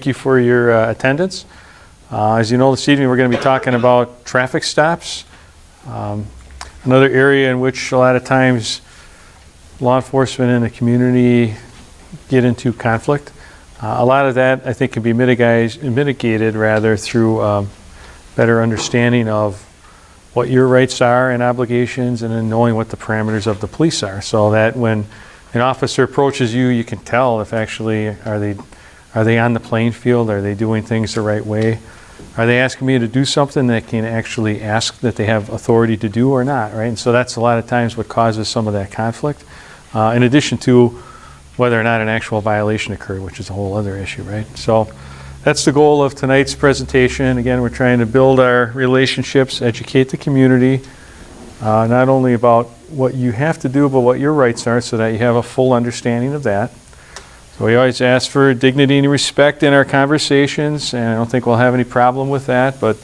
Thank you for your attendance. As you know, this evening we're going to be talking about traffic stops. Another area in which a lot of times law enforcement and the community get into conflict. A lot of that I think can be mitigated rather through better understanding of what your rights are and obligations, and then knowing what the parameters of the police are, so that when an officer approaches you, you can tell if actually are they on the playing field, are they doing things the right way, are they asking me to do something that can actually ask that they have authority to do or not, right? And so that's a lot of times what causes some of that conflict, in addition to whether or not an actual violation occurred, which is a whole other issue, right? So that's the goal of tonight's presentation. Again, we're trying to build our relationships, educate the community, not only about what you have to do, but what your rights are, so that you have a full understanding of that. So we always ask for dignity and respect in our conversations, and I don't think we'll have any problem with that, but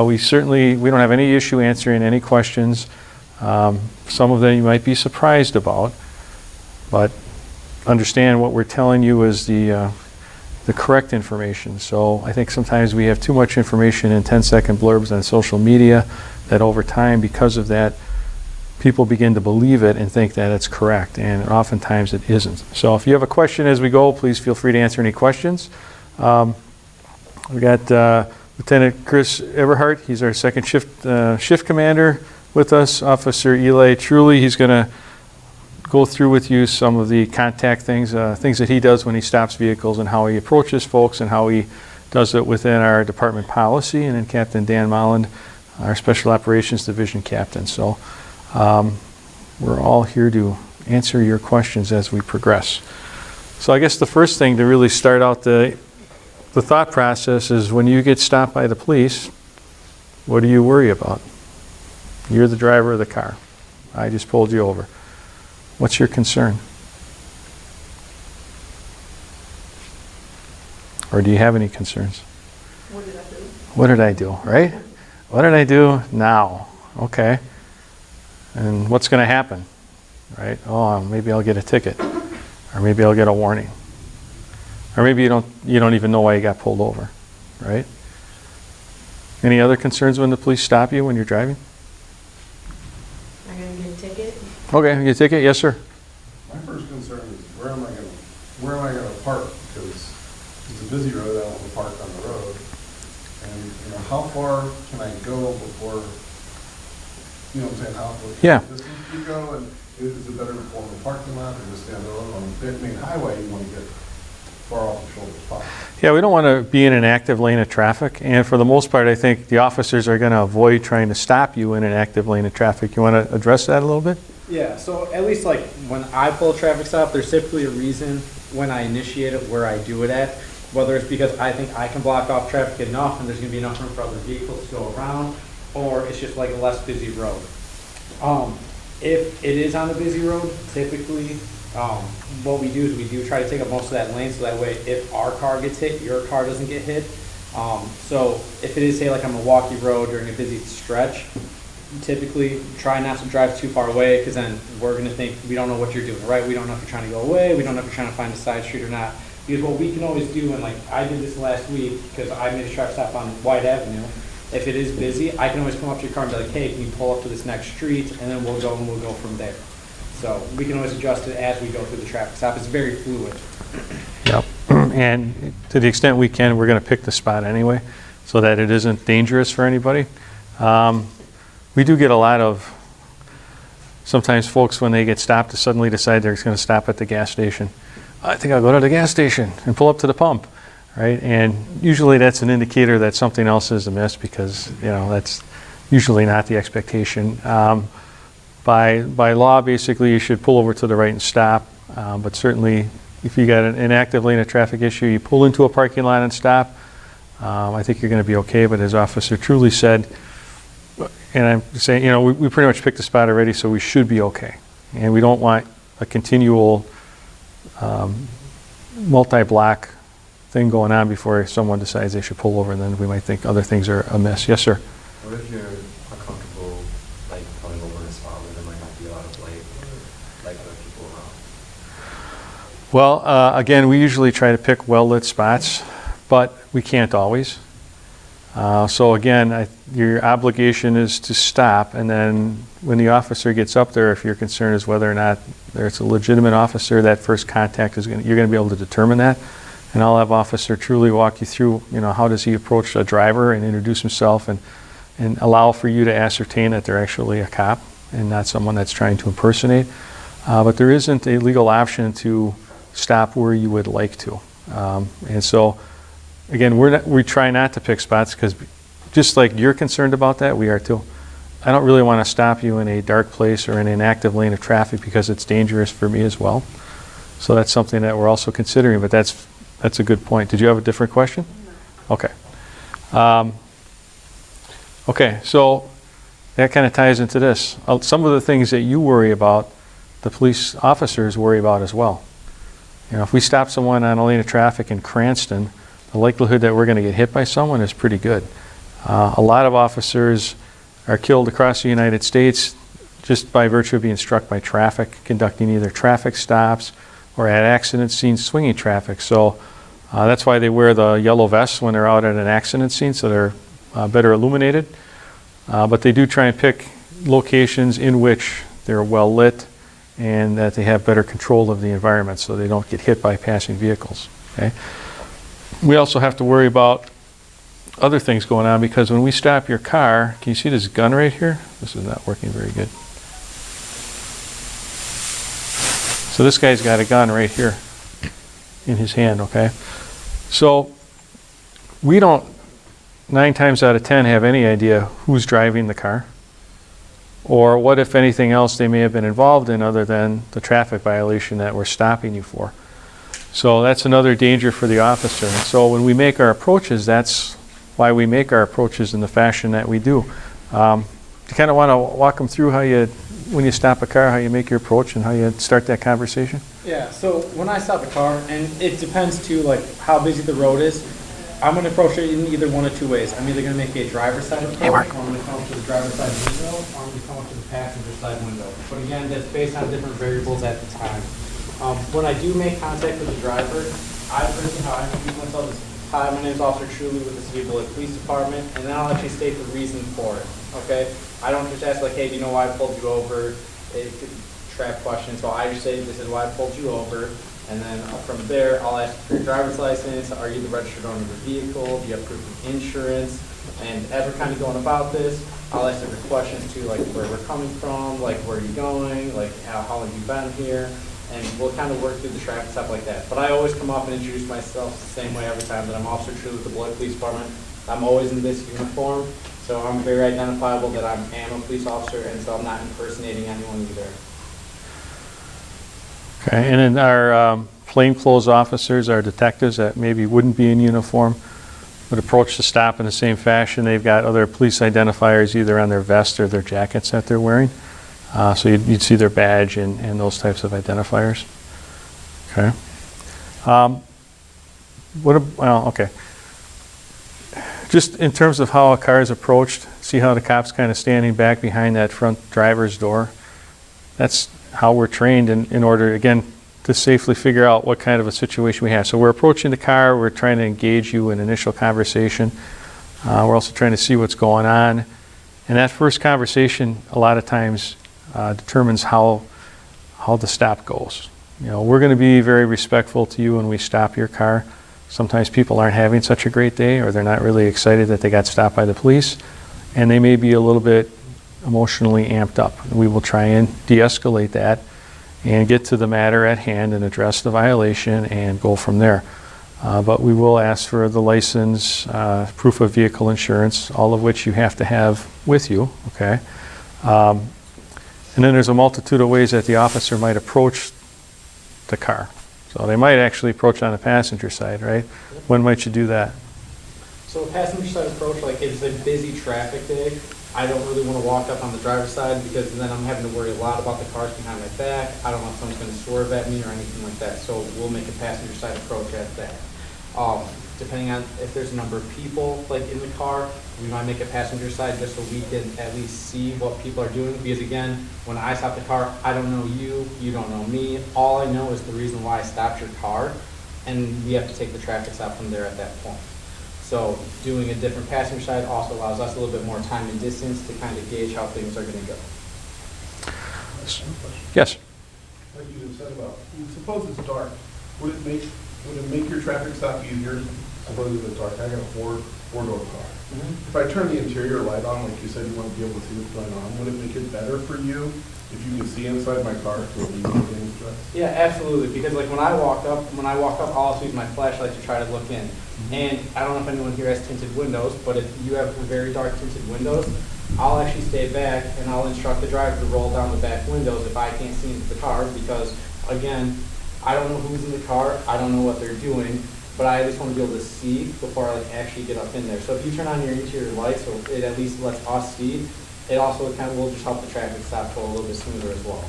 we don't have any issue answering any questions. Some of them you might be surprised about, but understand what we're telling you is the correct information. So I think sometimes we have too much information in 10-second blurbs on social media that over time, because of that, people begin to believe it and think that it's correct, and oftentimes it isn't. So if you have a question as we go, please feel free to answer any questions. We got Lieutenant Chris Everhart. He's our second shift commander with us. Officer Eli Truly, he's going to go through with you some of the contact things that he does when he stops vehicles, and how he approaches folks, and how he does it within our department policy. And then Captain Dan Molland, our Special Operations Division captain. So we're all here to answer your questions as we progress. So I guess the first thing to really start out the thought process is, when you get stopped by the police, what do you worry about? You're the driver of the car. I just pulled you over. What's your concern? Or do you have any concerns? What did I do? What did I do, right? What did I do now? Okay. And what's going to happen, right? Oh, maybe I'll get a ticket, or maybe I'll get a warning, or maybe you don't even know why you got pulled over, right? Any other concerns when the police stop you when you're driving? Am I going to get a ticket? Okay, you get a ticket, yes, sir. My first concern is, where am I going to park? Because it's a busy road. I don't want to park on the road. And how far can I go before? You know what I'm saying? How far distance do you go? And is it better to form a parking lot, or just stand alone on the main highway? You want to get far off the shoulder spot. Yeah, we don't want to be in an active lane of traffic, and for the most part, I think the officers are going to avoid trying to stop you in an active lane of traffic. You want to address that a little bit? Yeah, so at least like when I pull a traffic stop, there's typically a reason when I initiate it where I do it at, whether it's because I think I can block off traffic enough and there's going to be enough room for other vehicles to go around, or it's just like a less busy road. If it is on a busy road, typically what we do is we do try to take up most of that lane, so that way if our car gets hit, your car doesn't get hit. So if it is, say, like on a walkie road during a busy stretch, typically try not to drive too far away, because then we're going to think we don't know what you're doing, right? We don't know if you're trying to go away. We don't know if you're trying to find a side street or not. Because what we can always do, and like I did this last week because I made a traffic stop on White Avenue. If it is busy, I can always come up to your car and be like, hey, can you pull up to this next street? And then we'll go from there. So we can always adjust it as we go through the traffic stop. It's very fluid. Yep. And to the extent we can, we're going to pick the spot anyway, so that it isn't dangerous for anybody. We do get a lot of, sometimes folks, when they get stopped, to suddenly decide they're going to stop at the gas station. I think I'll go to the gas station and pull up to the pump, right? And usually that's an indicator that something else is amiss, because that's usually not the expectation. By law, basically, you should pull over to the right and stop. But certainly, if you got an active lane of traffic issue, you pull into a parking lot and stop. I think you're going to be okay. But as Officer Truly said, and I'm saying, we pretty much picked the spot already, so we should be okay. And we don't want a continual multi-block thing going on before someone decides they should pull over, and then we might think other things are amiss. Yes, sir. What if you're uncomfortable, like pulling over in a spot where there might not be a lot of light or like other people around? Well, again, we usually try to pick well-lit spots, but we can't always. So again, your obligation is to stop, and then when the officer gets up there, if your concern is whether or not there's a legitimate officer, that first contact is you're going to be able to determine that. And I'll have Officer Truly walk you through, how does he approach a driver and introduce himself and allow for you to ascertain that they're actually a cop and not someone that's trying to impersonate. But there isn't a legal option to stop where you would like to. And so, again, we try not to pick spots because just like you're concerned about that, we are too. I don't really want to stop you in a dark place or in an active lane of traffic because it's dangerous for me as well. So that's something that we're also considering, but that's a good point. Did you have a different question? Okay. Okay, so that kind of ties into this. Some of the things that you worry about, the police officers worry about as well. If we stop someone on a lane of traffic in Cranston, the likelihood that we're going to get hit by someone is pretty good. A lot of officers are killed across the United States just by virtue of being struck by traffic, conducting either traffic stops or at accident scenes swinging traffic. So that's why they wear the yellow vests when they're out at an accident scene, so they're better illuminated. But they do try and pick locations in which they're well lit and that they have better control of the environment so they don't get hit by passing vehicles. Okay? We also have to worry about other things going on because when we stop your car, can you see this gun right here? This is not working very good. So this guy's got a gun right here in his hand, okay? So we don't, 9 times out of 10, have any idea who's driving the car or what, if anything else, they may have been involved in other than the traffic violation that we're stopping you for. So that's another danger for the officer. And so when we make our approaches, that's why we make our approaches in the fashion that we do. You kind of want to walk them through how you, when you stop a car, how you make your approach and how you start that conversation? Yeah, so when I stop a car, and it depends too, like how busy the road is, I'm going to approach it in either one of two ways. I'm either going to make a driver's side approach, or I'm going to come up to the driver's side window, or I'm going to come up to the passenger side window. But again, that's based on different variables at the time. When I do make contact with the driver, I personally, how I introduce myself is, hi, my name is Officer Truly with the City of Beloit Police Department, and then I'll actually state the reason for it, okay? I don't just ask like, hey, do you know why I pulled you over? It could trap question, so I just say, this is why I pulled you over. And then from there, I'll ask for your driver's license. Are you the registered owner of the vehicle? Do you have proof of insurance? And as we're kind of going about this, I'll ask different questions too, like where we're coming from, like where are you going, like how long have you been here? And we'll kind of work through the traffic stuff like that. But I always come up and introduce myself the same way every time, that I'm Officer True with the Beloit Police Department. I'm always in this uniform, so I'm very identifiable that I am a police officer, and so I'm not impersonating anyone either. Okay, and then our plainclothes officers, our detectives that maybe wouldn't be in uniform, would approach the stop in the same fashion. They've got other police identifiers either on their vest or their jackets that they're wearing. So you'd see their badge and those types of identifiers. Okay. Okay. Just in terms of how a car is approached, see how the cop's kind of standing back behind that front driver's door. That's how we're trained in order, again, to safely figure out what kind of a situation we have. So we're approaching the car, we're trying to engage you in initial conversation. We're also trying to see what's going on. And that first conversation, a lot of times, determines how the stop goes. We're going to be very respectful to you when we stop your car. Sometimes people aren't having such a great day, or they're not really excited that they got stopped by the police, and they may be a little bit emotionally amped up. We will try and de-escalate that and get to the matter at hand and address the violation and go from there. But we will ask for the license, proof of vehicle insurance, all of which you have to have with you, okay? And then there's a multitude of ways that the officer might approach the car. So they might actually approach on the passenger side, right? When might you do that? So a passenger side approach, like if it's a busy traffic day, I don't really want to walk up on the driver's side because then I'm having to worry a lot about the cars behind my back. I don't know if someone's going to swerve at me or anything like that. So we'll make a passenger side approach at that. Depending on if there's a number of people like in the car, we might make a passenger side just so we can at least see what people are doing. Because again, when I stop the car, I don't know you, you don't know me. All I know is the reason why I stopped your car. and we have to take the traffic stop from there at that point. So doing a different passenger side also allows us a little bit more time and distance to kind of gauge how things are gonna go. Yes? Like you just said about, suppose it's dark, would it make your traffic stop easier? Suppose it's dark, I got a four-door car. If I turn the interior light on, like you said, you want to be able to see what's going on, would it make it better for you if you could see inside my car to alleviate any stress? Yeah, absolutely, because like when I walk up, I'll also use my flashlight to try to look in. And I don't know if anyone here has tinted windows, but if you have very dark tinted windows, I'll actually stay back and I'll instruct the driver to roll down the back windows if I can't see into the car, because again, I don't know who's in the car, I don't know what they're doing, but I at least want to be able to see before I like actually get up in there. So if you turn on your interior lights, so it at least lets us see, it also kind of will just help the traffic stop flow a little bit smoother as well.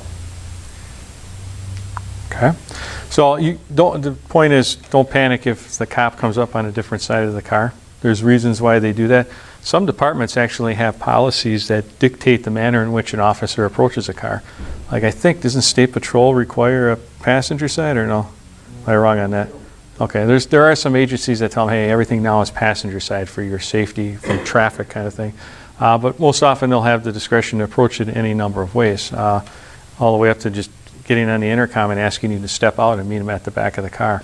Okay. So the point is, don't panic if the cop comes up on a different side of the car. There's reasons why they do that. Some departments actually have policies that dictate the manner in which an officer approaches a car. Like I think, doesn't State Patrol require a passenger side or no? Am I wrong on that? Okay, there are some agencies that tell them, hey, everything now is passenger side for your safety, from traffic kind of thing. But most often they'll have the discretion to approach it any number of ways, all the way up to just getting on the intercom and asking you to step out and meet them at the back of the car.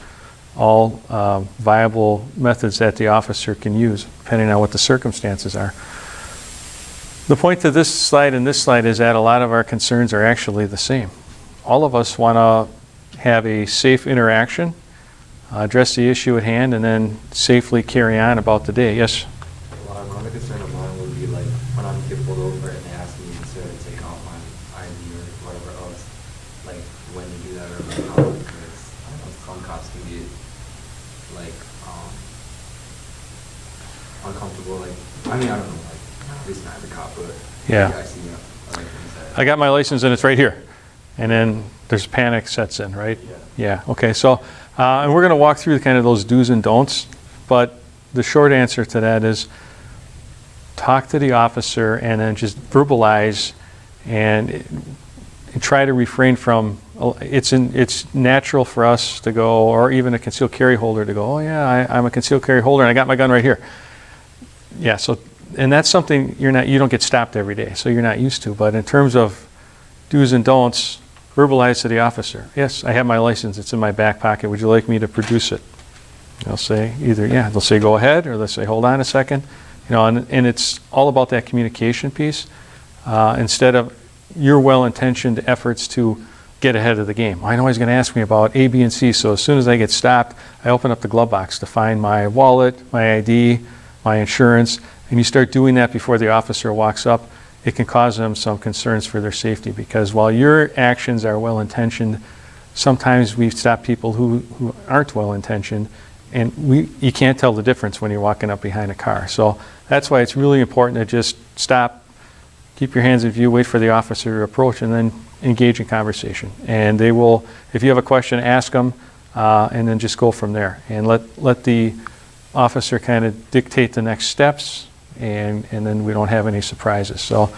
All viable methods that the officer can use, depending on what the circumstances are. The point to this slide and this slide is that a lot of our concerns are actually the same. All of us want to have a safe interaction, address the issue at hand, and then safely carry on about the day. Yes? Well, another concern of mine would be like when I'm get pulled over and they ask me to take out my ID or whatever else, like when you do that or not, because I know some cops can get like uncomfortable. Like I mean I don't know, like at least not every cop, but Yeah. I see like things that. I got my license and it's right here. And then there's panic sets in, right? Yeah. Yeah, okay, so, and we're going to walk through kind of those do's and don'ts, but the short answer to that is talk to the officer and then just verbalize and try to refrain from, it's natural for us to go, or even a concealed carry holder to go, oh yeah, I'm a concealed carry holder and I got my gun right here. Yeah, so, and that's something you don't get stopped every day, so you're not used to, but in terms of do's and don'ts, verbalize to the officer, yes, I have my license, it's in my back pocket, would you like me to produce it? They'll say either, yeah, they'll say go ahead, or they'll say hold on a second. You know, and it's all about that communication piece, instead of your well-intentioned efforts to get ahead of the game. I know he's going to ask me about A, B, and C, so as soon as I get stopped, I open up the glove box to find my wallet, my ID, my insurance, and you start doing that before the officer walks up. It can cause them some concerns for their safety, because while your actions are well-intentioned, sometimes we stop people who aren't well-intentioned, and you can't tell the difference when you're walking up behind a car. So that's why it's really important to just stop, keep your hands in view, wait for the officer to approach, and then engage in conversation. And they will, if you have a question, ask them, and then just go from there. And let the officer kind of dictate the next steps, and then we don't have any surprises. So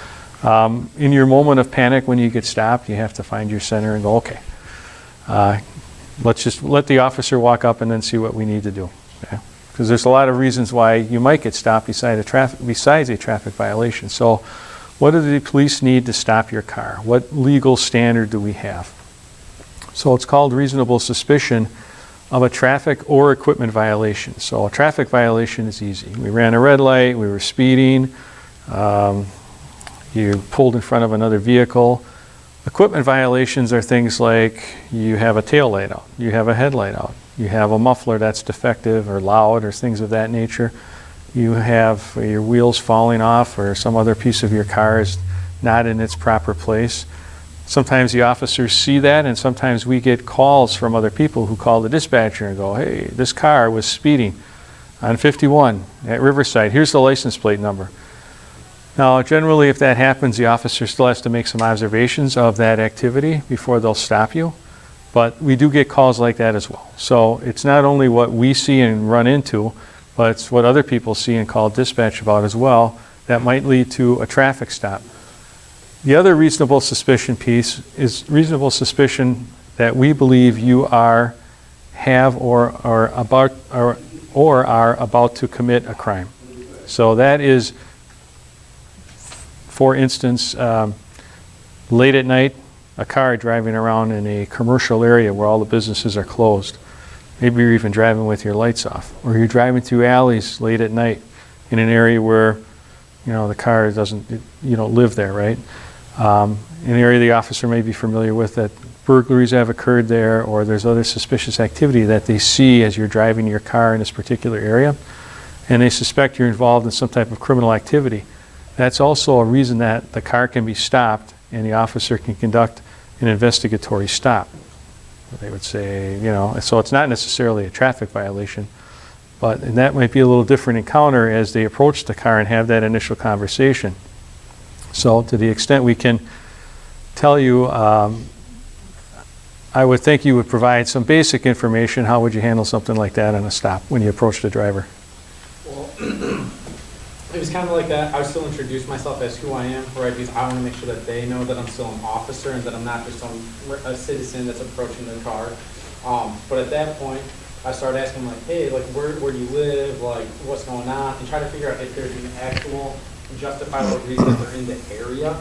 in your moment of panic when you get stopped, you have to find your center and go, okay, let's just let the officer walk up and then see what we need to do. Because there's a lot of reasons why you might get stopped besides a traffic violation. So what do the police need to stop your car? What legal standard do we have? So it's called reasonable suspicion of a traffic or equipment violation. So a traffic violation is easy. We ran a red light, we were speeding, you pulled in front of another vehicle. Equipment violations are things like you have a tail light out, you have a headlight out, you have a muffler that's defective or loud or things of that nature. You have your wheels falling off, or some other piece of your car is not in its proper place. Sometimes the officers see that, and sometimes we get calls from other people who call the dispatcher and go, hey, this car was speeding on 51 at Riverside. Here's the license plate number. Now, generally, if that happens, the officer still has to make some observations of that activity before they'll stop you. But we do get calls like that as well. So it's not only what we see and run into, but it's what other people see and call dispatch about as well that might lead to a traffic stop. The other reasonable suspicion piece is reasonable suspicion that we believe you are have or are about to commit a crime. So that is, for instance, late at night, a car driving around in a commercial area where all the businesses are closed. Maybe you're even driving with your lights off, or you're driving through alleys late at night in an area where, the car doesn't, you don't live there, right? An area the officer may be familiar with, that burglaries have occurred there, or there's other suspicious activity that they see as you're driving your car in this particular area, and they suspect you're involved in some type of criminal activity. That's also a reason that the car can be stopped and the officer can conduct an investigatory stop. They would say, so it's not necessarily a traffic violation, but and that might be a little different encounter as they approach the car and have that initial conversation. So to the extent we can tell you, I would think you would provide some basic information. How would you handle something like that on a stop when you approach the driver? Well, it was kind of like that. I would still introduce myself as who I am, right? Because I want to make sure that they know that I'm still an officer and that I'm not just a citizen that's approaching the car. But at that point, I started asking like, hey, like where do you live? Like what's going on? And try to figure out if there's an actual justifiable reason that they're in the area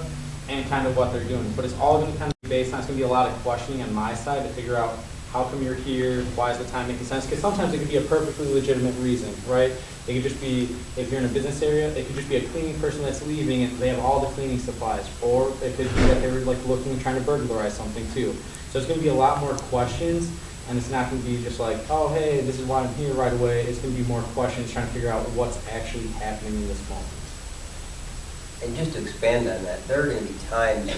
and kind of what they're doing. But it's all going to kind of be based on, it's going to be a lot of questioning on my side to figure out how come you're here, why is the time making sense? Because sometimes it could be a perfectly legitimate reason, right? It could just be, if you're in a business area, it could just be a cleaning person that's leaving and they have all the cleaning supplies. Or it could be that they were like looking and trying to burglarize something too. So it's going to be a lot more questions, and it's not going to be just like, oh, hey, this is why I'm here right away. It's going to be more questions trying to figure out what's actually happening in this moment. And just to expand on that, there are going to be times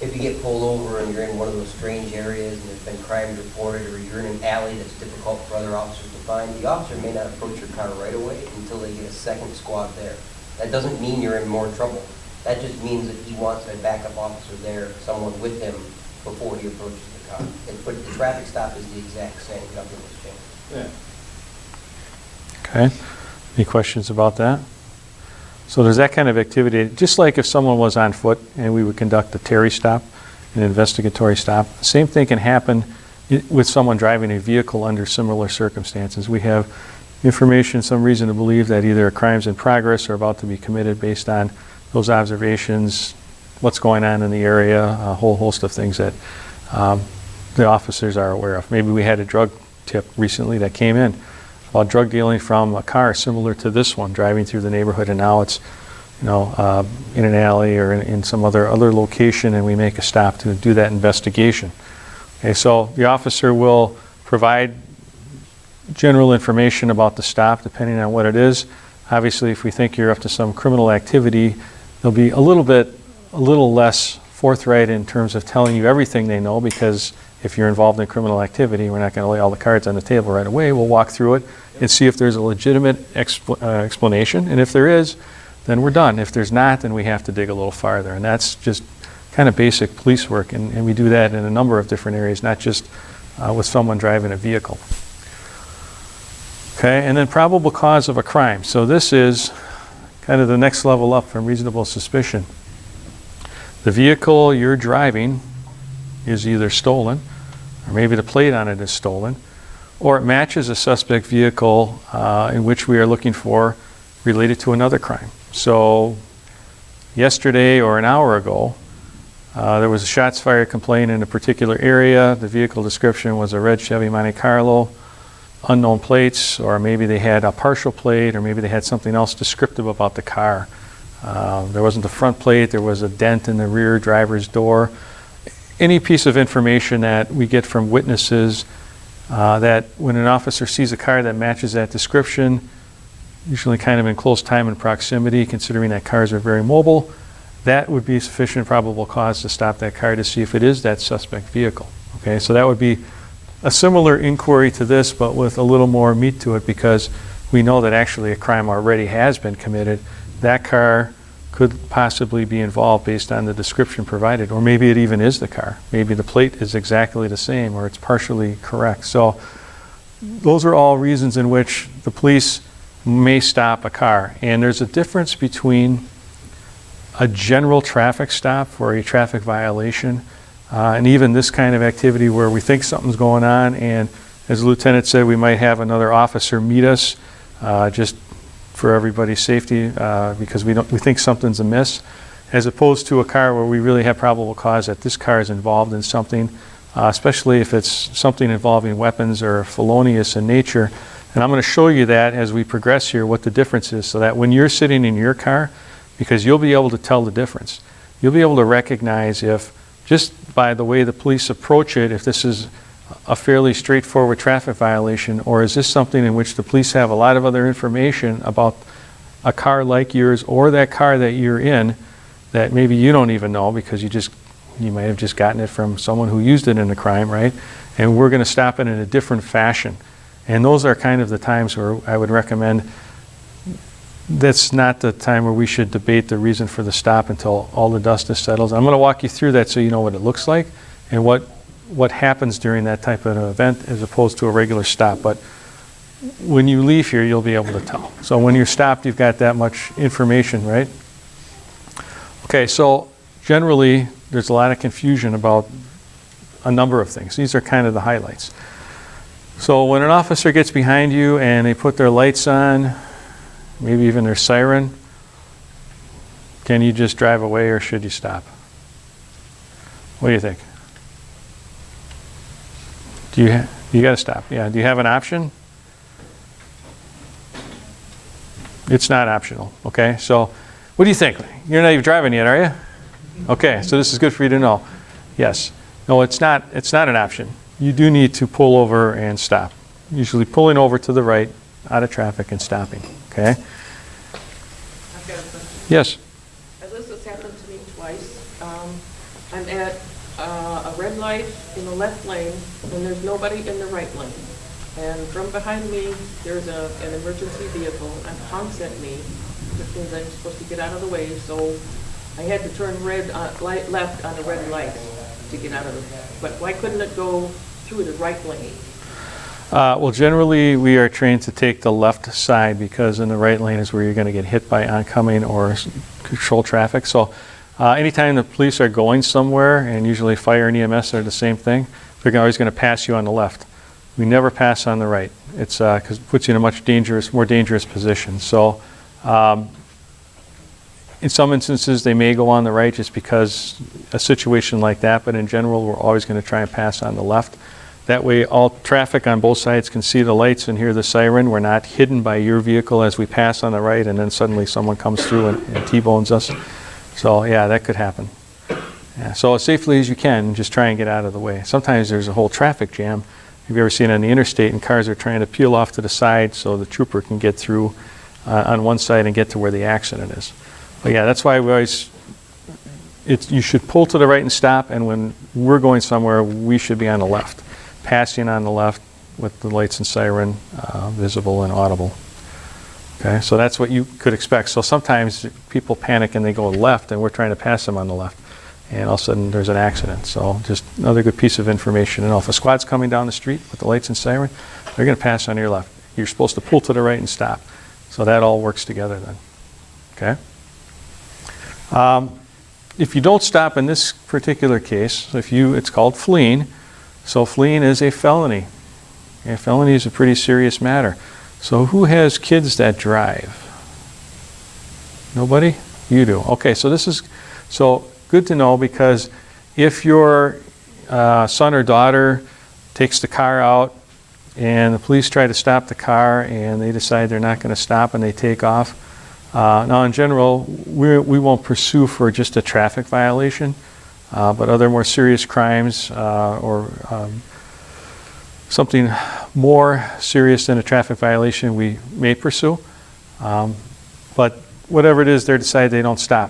if you get pulled over and you're in one of those strange areas and there's been crimes reported, or you're in an alley that's difficult for other officers to find, the officer may not approach your car right away until they get a second squad there. That doesn't mean you're in more trouble. That just means that he wants a backup officer there, someone with him, before he approaches the car. But the traffic stop is the exact same. Nothing has changed. Yeah. Okay. Any questions about that? So there's that kind of activity, just like if someone was on foot and we would conduct a Terry stop, an investigatory stop. Same thing can happen with someone driving a vehicle under similar circumstances. We have information, some reason to believe that either a crime's in progress or about to be committed based on those observations, what's going on in the area, a whole host of things that the officers are aware of. Maybe we had a drug tip recently that came in about drug dealing from a car similar to this one driving through the neighborhood, and now it's in an alley or in some other location, and we make a stop to do that investigation. Okay, so the officer will provide general information about the stop depending on what it is. Obviously, if we think you're up to some criminal activity, they'll be a little less forthright in terms of telling you everything they know, because if you're involved in criminal activity, we're not going to lay all the cards on the table right away. We'll walk through it and see if there's a legitimate explanation, and if there is, then we're done. If there's not, then we have to dig a little farther, and that's just kind of basic police work, and we do that in a number of different areas, not just with someone driving a vehicle. Okay, and then probable cause of a crime. So this is kind of the next level up from reasonable suspicion. The vehicle you're driving is either stolen, or maybe the plate on it is stolen, or it matches a suspect vehicle in which we are looking for related to another crime. So yesterday or an hour ago, there was a shots fired complaint in a particular area. The vehicle description was a red Chevy Monte Carlo, unknown plates, or maybe they had a partial plate, or maybe they had something else descriptive about the car. There wasn't a front plate, there was a dent in the rear driver's door. Any piece of information that we get from witnesses that when an officer sees a car that matches that description, usually kind of in close time and proximity, considering that cars are very mobile, that would be sufficient probable cause to stop that car to see if it is that suspect vehicle. Okay, so that would be a similar inquiry to this, but with a little more meat to it, because we know that actually a crime already has been committed. That car could possibly be involved based on the description provided, or maybe it even is the car. Maybe the plate is exactly the same, or it's partially correct. So those are all reasons in which the police may stop a car. And there's a difference between a general traffic stop for a traffic violation and even this kind of activity where we think something's going on, and As the lieutenant said, we might have another officer meet us just for everybody's safety because we think something's amiss, as opposed to a car where we really have probable cause that this car is involved in something, especially if it's something involving weapons or felonious in nature. And I'm going to show you that as we progress here, what the difference is, so that when you're sitting in your car, because you'll be able to tell the difference. You'll be able to recognize if, just by the way the police approach it, if this is a fairly straightforward traffic violation, or is this something in which the police have a lot of other information about a car like yours or that car that you're in that maybe you don't even know because you might have just gotten it from someone who used it in a crime, right? And we're going to stop it in a different fashion. And those are kind of the times where I would recommend that's not the time where we should debate the reason for the stop until all the dust is settled. I'm going to walk you through that so you know what it looks like and what happens during that type of an event as opposed to a regular stop. But when you leave here, you'll be able to tell. So when you're stopped, you've got that much information, right? Okay, so generally, there's a lot of confusion about a number of things. These are kind of the highlights. So when an officer gets behind you and they put their lights on, maybe even their siren, can you just drive away or should you stop? What do you think? You got to stop. Yeah. Do you have an option? It's not optional. Okay. So, what do you think? You're not even driving yet, are you? Okay. So this is good for you to know. Yes. No, it's not. It's not an option. You do need to pull over and stop. Usually pulling over to the right, out of traffic, and stopping. Okay. I've got a question. Yes. This has happened to me twice. I'm at a red light in the left lane, and there's nobody in the right lane. And from behind me, there's an emergency vehicle, and honks at me, which means I'm supposed to get out of the way. So I had to turn left on the red light to get out of it. But why couldn't it go through the right lane? Well, generally, we are trained to take the left side because in the right lane is where you're going to get hit by oncoming or control traffic. So anytime the police are going somewhere, and usually fire and EMS are the same thing, they're always going to pass you on the left. We never pass on the right. It's because it puts you in a much more dangerous position. So in some instances, they may go on the right just because a situation like that, but in general, we're always going to try and pass on the left. That way, all traffic on both sides can see the lights and hear the siren. We're not hidden by your vehicle as we pass on the right, and then suddenly someone comes through and T-bones us. So, yeah, that could happen. Yeah, so as safely as you can, just try and get out of the way. Sometimes there's a whole traffic jam. Have you ever seen on the interstate, and cars are trying to peel off to the side so the trooper can get through on one side and get to where the accident is? But yeah, that's why we always, you should pull to the right and stop, and when we're going somewhere, we should be on the left, passing on the left with the lights and siren visible and audible. Okay, so that's what you could expect. So sometimes people panic and they go left, and we're trying to pass them on the left, and all of a sudden there's an accident. So just another good piece of information. And if a squad's coming down the street with the lights and siren, they're going to pass on your left. You're supposed to pull to the right and stop. So that all works together then. Okay. If you don't stop in this particular case, it's called fleeing. So fleeing is a felony. A felony is a pretty serious matter. So who has kids that drive? Nobody? You do. Okay, so this is good to know, because if your son or daughter takes the car out and the police try to stop the car and they decide they're not going to stop and they take off, now in general, we won't pursue for just a traffic violation, but other more serious crimes or something more serious than a traffic violation we may pursue. But whatever it is, they decide they don't stop.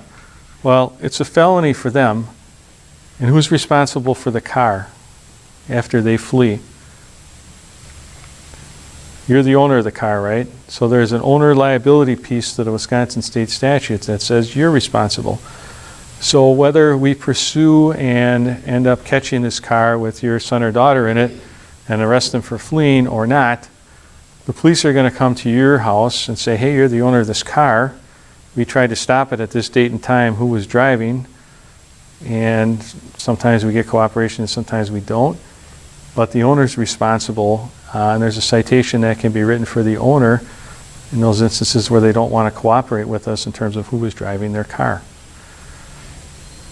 Well, it's a felony for them. And who's responsible for the car after they flee? You're the owner of the car, right? So there's an owner liability piece to the Wisconsin state statutes that says you're responsible. So whether we pursue and end up catching this car with your son or daughter in it and arrest them for fleeing or not, the police are going to come to your house and say, hey, you're the owner of this car. We tried to stop it at this date and time. Who was driving? And sometimes we get cooperation and sometimes we don't. But the owner's responsible And there's a citation that can be written for the owner in those instances where they don't want to cooperate with us in terms of who was driving their car.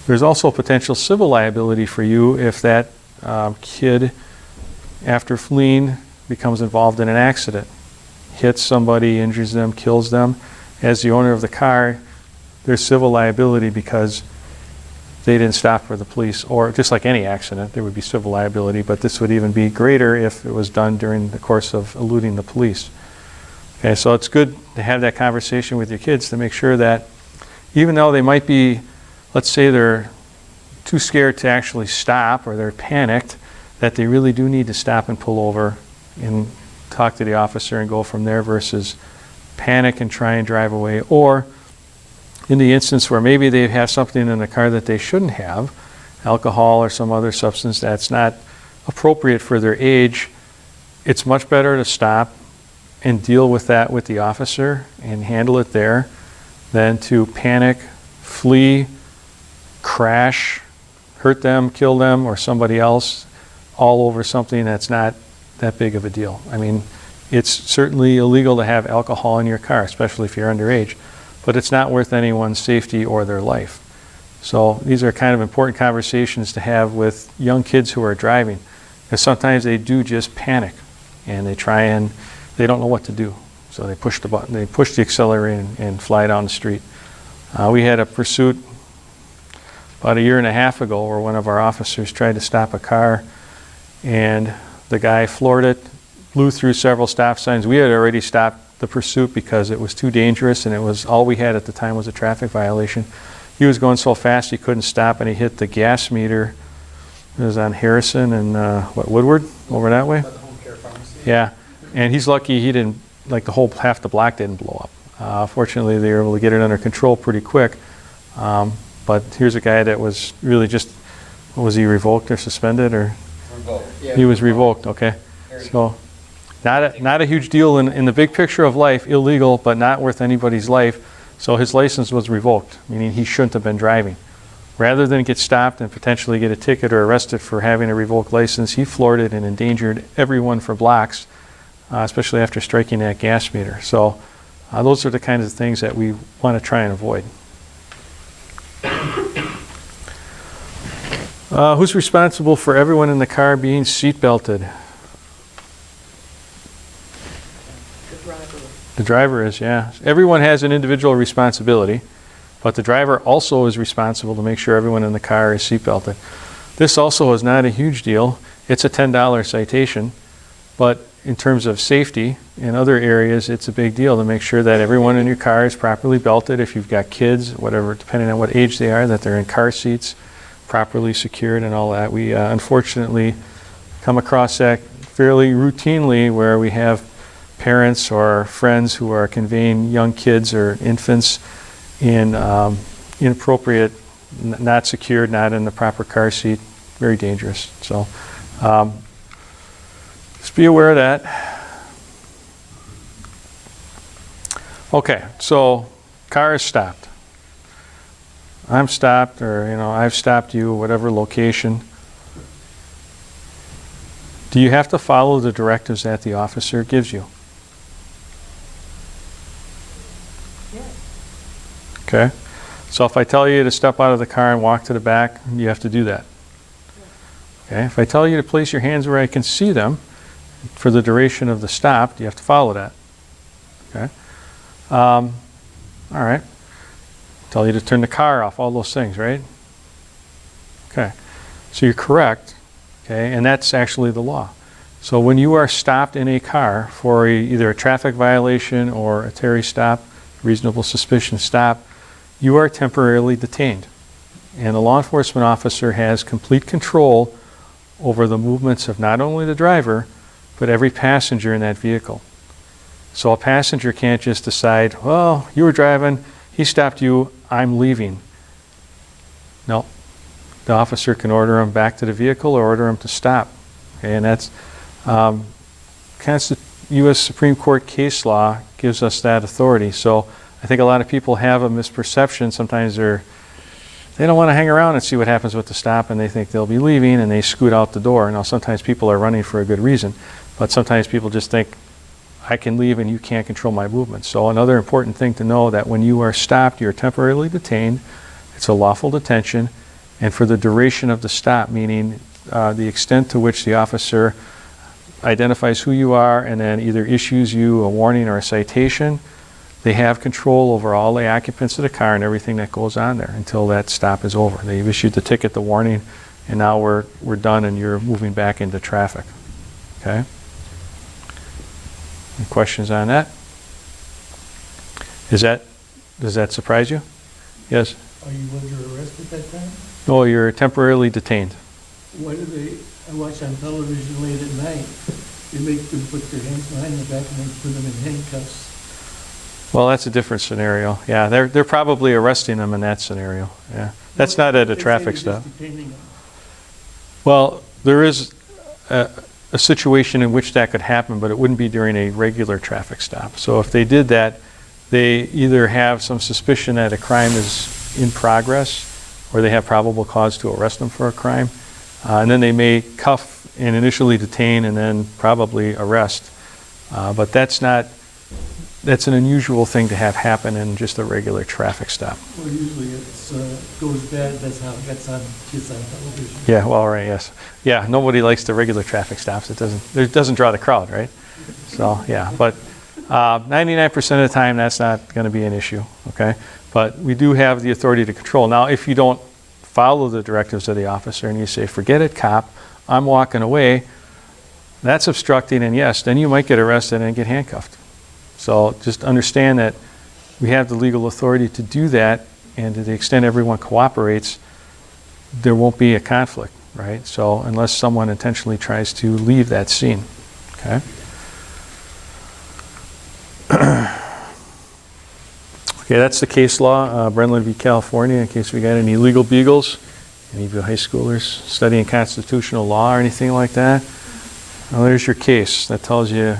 There's also potential civil liability for you if that kid, after fleeing, becomes involved in an accident, hits somebody, injures them, kills them. As the owner of the car, there's civil liability because they didn't stop for the police, or just like any accident, there would be civil liability, but this would even be greater if it was done during the course of eluding the police. Okay, so it's good to have that conversation with your kids to make sure that even though they might be, let's say they're too scared to actually stop or they're panicked, that they really do need to stop and pull over and talk to the officer and go from there versus panic and try and drive away. Or in the instance where maybe they have something in the car that they shouldn't have, alcohol or some other substance that's not appropriate for their age, it's much better to stop and deal with that with the officer and handle it there than to panic, flee, crash, hurt them, kill them, or somebody else all over something that's not that big of a deal. I mean, it's certainly illegal to have alcohol in your car, especially if you're underage, but it's not worth anyone's safety or their life. So these are kind of important conversations to have with young kids who are driving, because sometimes they do just panic and they don't know what to do. So they push the button, they push the accelerator and fly down the street. We had a pursuit about 1.5 years ago where one of our officers tried to stop a car and the guy floored it, blew through several stop signs. We had already stopped the pursuit because it was too dangerous and it was all we had at the time was a traffic violation. He was going so fast he couldn't stop and he hit the gas meter. It was on Harrison and Woodward over that way? By the home care pharmacy. Yeah, and he's lucky he didn't, like half the block didn't blow up. Fortunately, they were able to get it under control pretty quick. But here's a guy that was really just, was he revoked or suspended or? Revoked. Yeah. He was revoked, okay. So not a huge deal in the big picture of life, illegal, but not worth anybody's life. So his license was revoked, meaning he shouldn't have been driving. Rather than get stopped and potentially get a ticket or arrested for having a revoked license, he floored it and endangered everyone for blocks, especially after striking that gas meter. So those are the kinds of things that we want to try and avoid. Who's responsible for everyone in the car being seat belted? The driver. The driver is, yeah. Everyone has an individual responsibility, but the driver also is responsible to make sure everyone in the car is seat belted. This also is not a huge deal. It's a $10 citation, but in terms of safety in other areas, it's a big deal to make sure that everyone in your car is properly belted. If you've got kids, whatever, depending on what age they are, that they're in car seats, properly secured and all that. We unfortunately come across that fairly routinely where we have parents or friends who are conveying young kids or infants in inappropriate, not secured, not in the proper car seat. Very dangerous. So just be aware of that. Okay, so car is stopped. I'm stopped, or I've stopped you, whatever location. Do you have to follow the directives that the officer gives you? Yes. Okay. So if I tell you to step out of the car and walk to the back, you have to do that. Okay. If I tell you to place your hands where I can see them for the duration of the stop, you have to follow that. Okay. All right. Tell you to turn the car off, all those things, right? Okay. So you're correct. Okay. And that's actually the law. So when you are stopped in a car for either a traffic violation or a Terry stop, reasonable suspicion stop, you are temporarily detained. And the law enforcement officer has complete control over the movements of not only the driver, but every passenger in that vehicle. So a passenger can't just decide, well, you were driving, he stopped you, I'm leaving. No. The officer can order him back to the vehicle or order him to stop. Okay, and that's U.S. Supreme Court case law gives us that authority. So I think a lot of people have a misperception. Sometimes they don't want to hang around and see what happens with the stop, and they think they'll be leaving, and they scoot out the door. Now, sometimes people are running for a good reason. But sometimes people just think, I can leave and you can't control my movement. So another important thing to know that when you are stopped, you're temporarily detained. It's a lawful detention. And for the duration of the stop, meaning the extent to which the officer identifies who you are and then either issues you a warning or a citation, they have control over all the occupants of the car and everything that goes on there until that stop is over. They've issued the ticket, the warning, and now we're done and you're moving back into traffic. Okay? Any questions on that? Does that surprise you? Yes? Are you under arrest at that time? No, you're temporarily detained. Why do they, I watch on television late at night, they make them put their hands behind their back and then put them in handcuffs. Well, that's a different scenario. Yeah, they're probably arresting them in that scenario. Yeah, that's not at a They say traffic they're stop. just detaining them. Well, there is a situation in which that could happen, but it wouldn't be during a regular traffic stop. So if they did that, they either have some suspicion that a crime is in progress, or they have probable cause to arrest them for a crime, and then they may cuff and initially detain and then probably arrest. But that's an unusual thing to have happen in just a regular traffic stop. Well, usually it's, goes bad, that's how it gets on television. Yeah, well, right, yes. Yeah, nobody likes the regular traffic stops. It doesn't draw the crowd, right? So, yeah, but 99% of the time, that's not going to be an issue, okay? But we do have the authority to control. Now, if you don't follow the directives of the officer and you say, forget it, cop, I'm walking away, that's obstructing, and yes, then you might get arrested and get handcuffed. So just understand that we have the legal authority to do that, and to the extent everyone cooperates, there won't be a conflict, right? So unless someone intentionally tries to leave that scene, okay? Okay, that's the case law, Brennan v. California, in case we got any legal beagles, any of you high schoolers studying constitutional law or anything like that. Well, there's your case. That tells you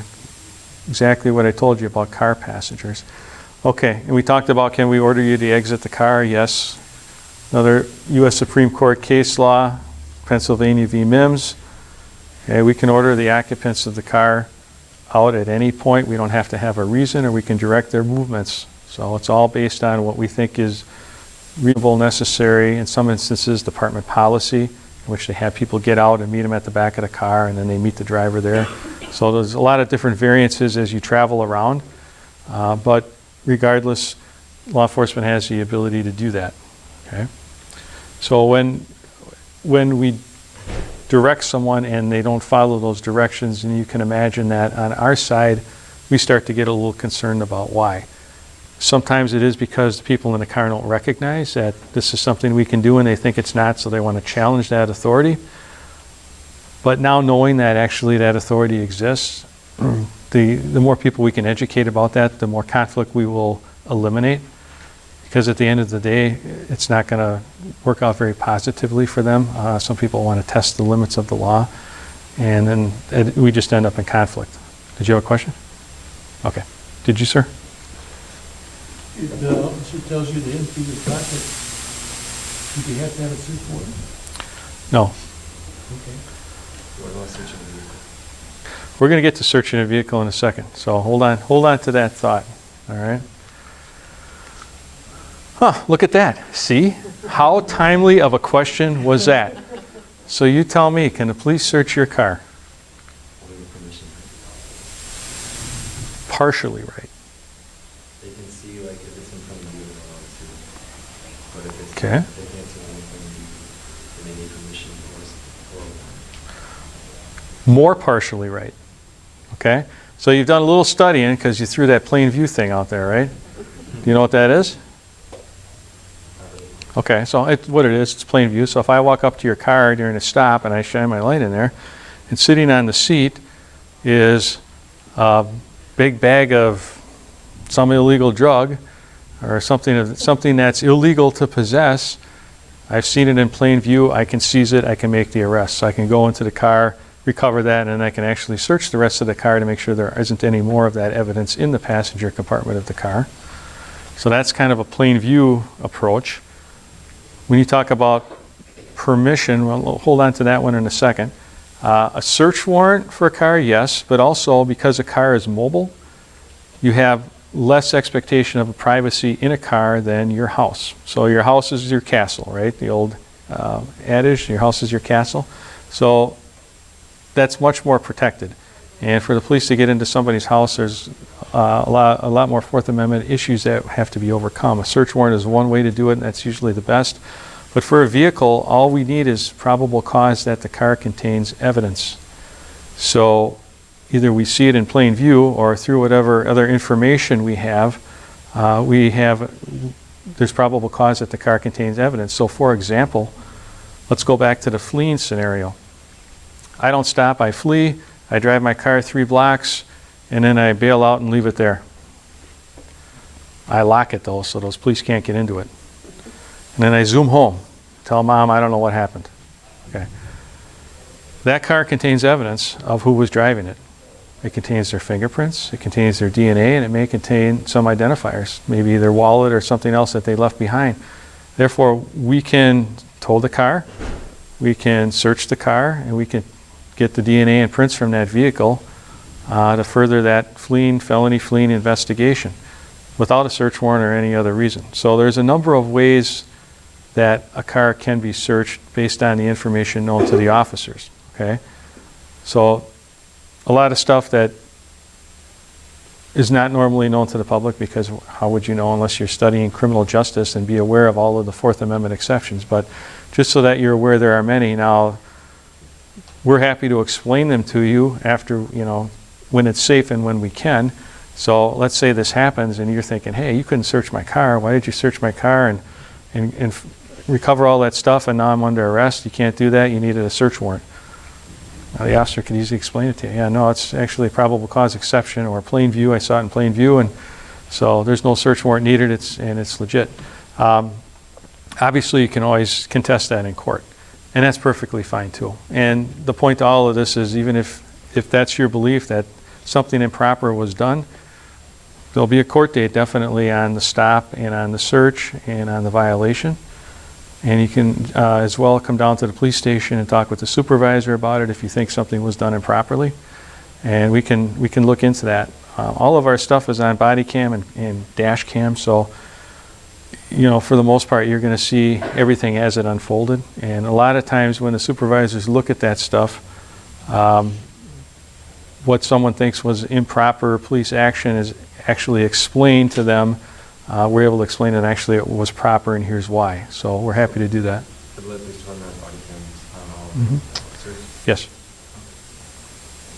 exactly what I told you about car passengers. Okay, and we talked about, can we order you to exit the car? Yes. Another U.S. Supreme Court case law, Pennsylvania v. Mims. Okay, we can order the occupants of the car out at any point. We don't have to have a reason, or we can direct their movements. So it's all based on what we think is reasonable, necessary, in some instances, department policy, in which they have people get out and meet them at the back of the car, and then they meet the driver there. So there's a lot of different variances as you travel around, but regardless, law enforcement has the ability to do that. Okay. So when we direct someone and they don't follow those directions, and you can imagine that on our side, we start to get a little concerned about why. Sometimes it is because the people in the car don't recognize that this is something we can do, and they think it's not, so they want to challenge that authority. But now knowing that actually that authority exists, the more people we can educate about that, the more conflict we will eliminate. Because at the end of the day, it's not going to work out very positively for them. Some people want to test the limits of the law, and then we just end up in conflict. Did you have a question? Okay. Did you, sir? If the officer tells you to empty your pocket, do you have to have a suit for it? No. Okay. What about searching the vehicle? We're going to get to searching a vehicle in a second, so hold on to that thought. All right. Huh, look at that. See? How timely of a question was that? So you tell me, can the police search your car? Only with permission. Partially right. They can see like if it's in front of you, they're allowed to. But if it's Okay. if they can't see anything, then they need permission or More partially right. Okay? So you've done a little studying because you threw that plain view thing out there, right? Do you know what that is? Okay, so what it is, it's plain view. So if I walk up to your car during a stop and I shine my light in there, and sitting on the seat is a big bag of some illegal drug or something that's illegal to possess, I've seen it in plain view, I can seize it, I can make the arrest. So I can go into the car, recover that, and then I can actually search the rest of the car to make sure there isn't any more of that evidence in the passenger compartment of the car. So that's kind of a plain view approach. When you talk about permission, well, we'll hold on to that one in a second. A search warrant for a car, yes, but also because a car is mobile, you have less expectation of privacy in a car than your house. So your house is your castle, right? The old adage, your house is your castle. So that's much more protected. And for the police to get into somebody's house, there's a lot more Fourth Amendment issues that have to be overcome. A search warrant is one way to do it, and that's usually the best. But for a vehicle, all we need is probable cause that the car contains evidence. So either we see it in plain view or through whatever other information we have, there's probable cause that the car contains evidence. So for example, let's go back to the fleeing scenario. I don't stop, I flee, I drive my car 3 blocks, and then I bail out and leave it there. I lock it though, so those police can't get into it. And then I zoom home, tell Mom I don't know what happened. Okay. That car contains evidence of who was driving it. It contains their fingerprints, it contains their DNA, and it may contain some identifiers, maybe their wallet or something else that they left behind. Therefore, we can tow the car, we can search the car, and we can get the DNA and prints from that vehicle to further that felony fleeing investigation without a search warrant or any other reason. So there's a number of ways that a car can be searched based on the information known to the officers. Okay, so a lot of stuff that is not normally known to the public, because how would you know unless you're studying criminal justice and be aware of all of the Fourth Amendment exceptions. But just so that you're aware, there are many. Now, we're happy to explain them to you after, when it's safe and when we can. So let's say this happens and you're thinking, hey, you couldn't search my car. Why did you search my car and recover all that stuff, and now I'm under arrest? You can't do that. You needed a search warrant. Now, the officer can easily explain it to you. Yeah, no, it's actually a probable cause exception or plain view. I saw it in plain view, and so there's no search warrant needed, and it's legit. Obviously, you can always contest that in court, and that's perfectly fine too. And the point to all of this is, even if that's your belief that something improper was done, there'll be a court date definitely on the stop and on the search and on the violation. And you can as well come down to the police station and talk with the supervisor about it if you think something was done improperly. And we can look into that. All of our stuff is on body cam and dash cam, so for the most part you're going to see everything as it unfolded. And a lot of times when the supervisors look at that stuff, what someone thinks was improper police action is actually explained to them. We're able to explain that actually it was proper and here's why. So we're happy to do that. The list is on that body cams on all officers? Yes.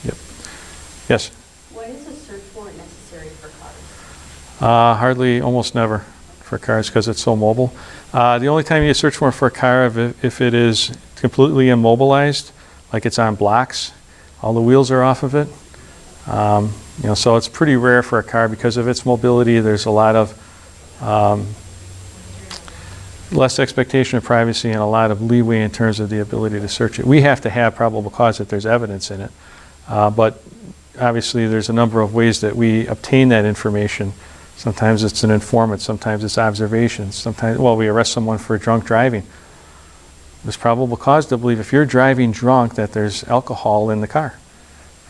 Yep. Yes. When is a search warrant necessary for cars? Hardly, almost never for cars because it's so mobile. The only time you need a search warrant for a car if it is completely immobilized, like it's on blocks, all the wheels are off of it. So it's pretty rare for a car because of its mobility. There's a lot of less expectation of privacy and a lot of leeway in terms of the ability to search it. We have to have probable cause that there's evidence in it, but obviously there's a number of ways that we obtain that information. Sometimes it's an informant, sometimes it's observations, sometimes, we arrest someone for drunk driving. There's probable cause to believe if you're driving drunk that there's alcohol in the car,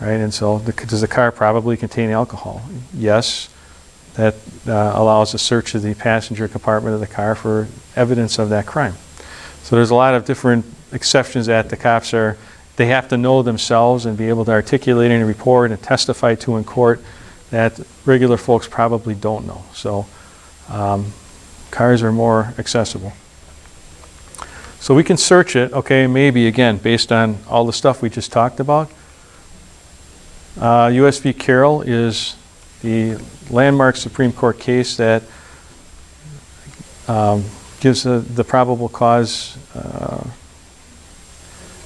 right? And so does the car probably contain alcohol? Yes. That allows a search of the passenger compartment of the car for evidence of that crime. So there's a lot of different exceptions that the cops they have to know themselves and be able to articulate in a report and testify to in court that regular folks probably don't know. So cars are more accessible. So we can search it, okay, maybe again, based on all the stuff we just talked about. U.S. v. Carroll is the landmark Supreme Court case that gives the probable cause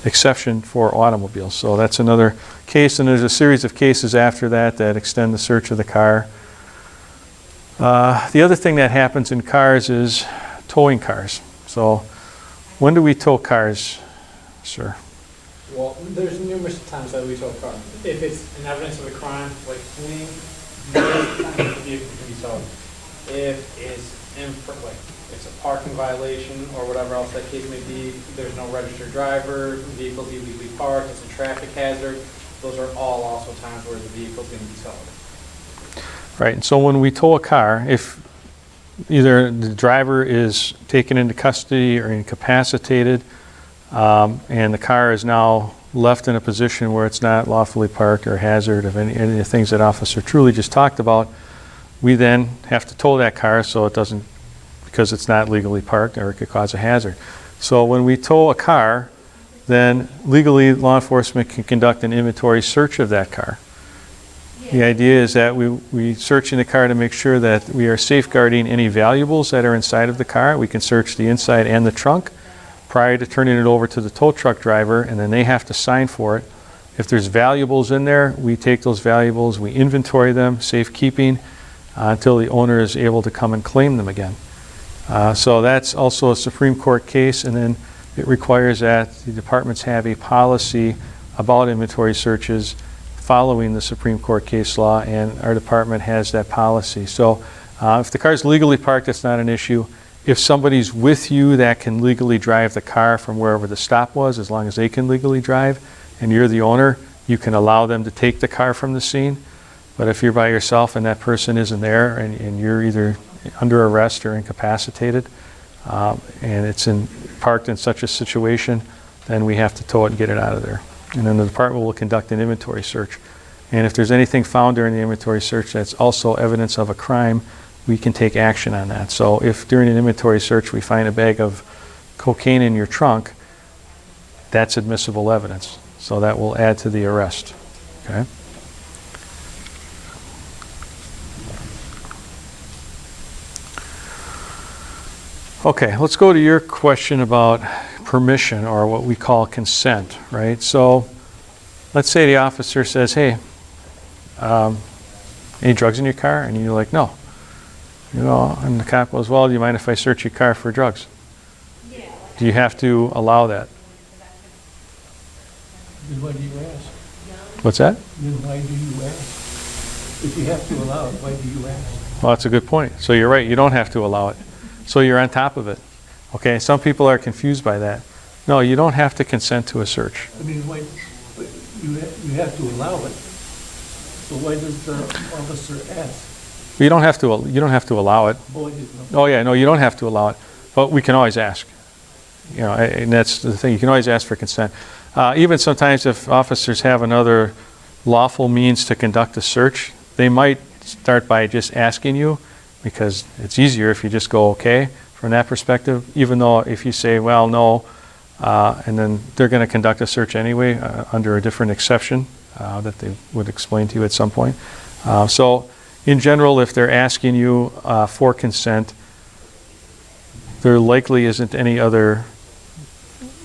exception for automobiles. So that's another case, and there's a series of cases after that extend the search of the car. The other thing that happens in cars is towing cars. So when do we tow cars, sir? Well, there's numerous times that we tow a car. If it's an evidence of a crime, like fleeing, most of the time the vehicle can be towed. if it's like it's a parking violation or whatever else that case may be, there's no registered driver, vehicle's illegally parked, it's a traffic hazard, those are all also times where the vehicle's going to be towed. Right, and so when we tow a car, if either the driver is taken into custody or incapacitated, and the car is now left in a position where it's not lawfully parked or a hazard of any of the things that Officer Truly just talked about, we then have to tow that car so it doesn't, because it's not legally parked or it could cause a hazard. So when we tow a car, then legally law enforcement can conduct an inventory search of that car. The idea is that we search in the car to make sure that we are safeguarding any valuables that are inside of the car. We can search the inside and the trunk prior to turning it over to the tow truck driver, and then they have to sign for it. If there's valuables in there, we take those valuables, we inventory them, safekeeping, until the owner is able to come and claim them again. So that's also a Supreme Court case, and then it requires that the departments have a policy about inventory searches following the Supreme Court case law, and our department has that policy. So if the car is legally parked, that's not an issue. If somebody's with you that can legally drive the car from wherever the stop was, as long as they can legally drive, and you're the owner, you can allow them to take the car from the scene. But if you're by yourself and that person isn't there, and you're either under arrest or incapacitated, and it's parked in such a situation, then we have to tow it and get it out of there. And then the department will conduct an inventory search. And if there's anything found during the inventory search that's also evidence of a crime, we can take action on that. So if during an inventory search we find a bag of cocaine in your trunk, that's admissible evidence. So that will add to the arrest. Okay? Okay, let's go to your question about permission, or what we call consent, right? So let's say the officer says, hey, any drugs in your car? And you're like, no. You know, and the cop goes, well, do you mind if I search your car for drugs? Do you have to allow that? Then why do you ask? What's that? Then why do you ask? If you have to allow it, why do you ask? Well, that's a good point. So you're right, you don't have to allow it. So you're on top of it. Okay, some people are confused by that. No, you don't have to consent to a search. I mean, why, but you have to allow it. So why does the officer ask? You don't have to allow it. Boy, no. Oh yeah, no, you don't have to allow it, but we can always ask. You know, and that's the thing. You can always ask for consent. Even sometimes, if officers have another lawful means to conduct a search, they might start by just asking you, because it's easier if you just go okay from that perspective. Even though if you say, well, no, and then they're going to conduct a search anyway under a different exception that they would explain to you at some point. So. In general, if they're asking you for consent, there likely isn't any other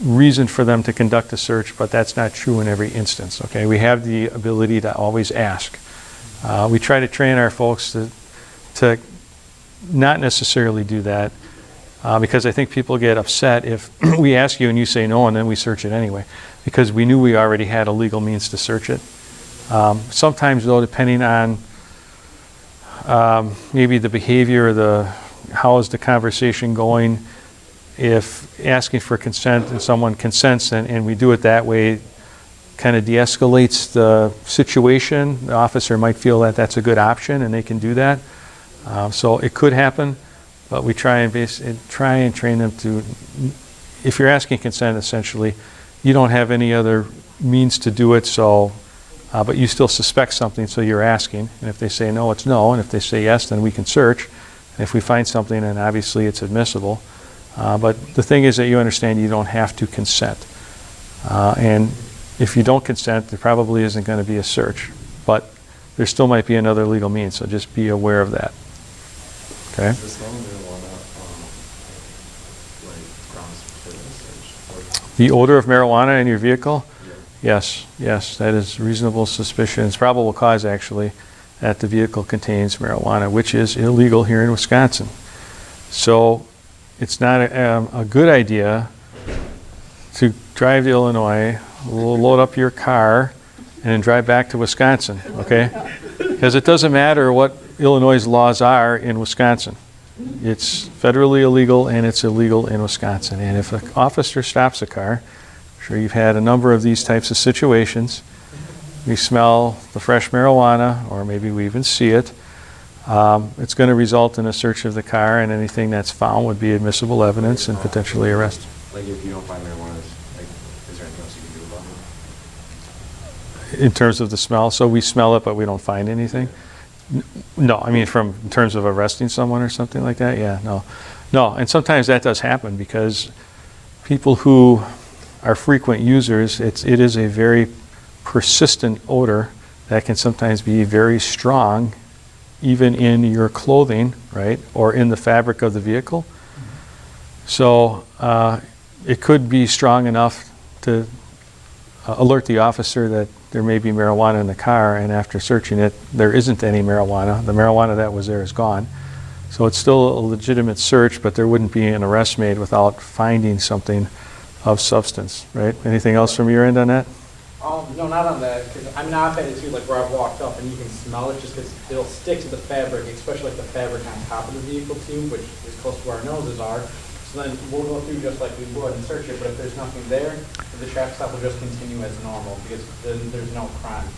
reason for them to conduct a search, but that's not true in every instance. Okay, we have the ability to always ask. We try to train our folks to not necessarily do that, because I think people get upset if we ask you and you say no, and then we search it anyway, because we knew we already had a legal means to search it. Sometimes, though, depending on maybe the behavior or how is the conversation going, if asking for consent and someone consents and we do it that way, kind of de-escalates the situation. The officer might feel that that's a good option and they can do that. So it could happen, but we try and train them to, if you're asking consent, essentially, you don't have any other means to do it, so but you still suspect something, so you're asking. And if they say no, it's no. And if they say yes, then we can search. And if we find something, then obviously it's admissible. But the thing is that you understand you don't have to consent. And if you don't consent, there probably isn't going to be a search. But there still might be another legal means, so just be aware of that. Okay? Is the smell of marijuana like grounds for the search? The odor of marijuana in your vehicle? Yes, that is reasonable suspicion. It's probable cause, actually, that the vehicle contains marijuana, which is illegal here in Wisconsin. So it's not a good idea to drive to Illinois, load up your car, and then drive back to Wisconsin, okay? Because it doesn't matter what Illinois' laws are in Wisconsin. It's federally illegal and it's illegal in Wisconsin. And if an officer stops a car, I'm sure you've had a number of these types of situations. We smell the fresh marijuana, or maybe we even see it. It's going to result in a search of the car, and anything that's found would be admissible evidence and potentially arrest. Like if you don't find marijuana, like, is there anything else you can do about it? In terms of the smell, so we smell it, but we don't find anything? No, I mean in terms of arresting someone or something like that, yeah, no. No, and sometimes that does happen because people who are frequent users, it is a very persistent odor that can sometimes be very strong, even in your clothing, right, or in the fabric of the vehicle. So it could be strong enough to alert the officer that there may be marijuana in the car, and after searching it, there isn't any marijuana. The marijuana that was there is gone. So it's still a legitimate search, but there wouldn't be an arrest made without finding something of substance, right? Anything else from your end on that? No, not on that, because I mean, I've had it too, like where I've walked up and you can smell it just because it'll stick to the fabric, especially like the fabric on top of the vehicle too, which is close to where our noses are. So then we'll go through just like we would and search it, but if there's nothing there, the traffic stop will just continue as normal because then there's no crime.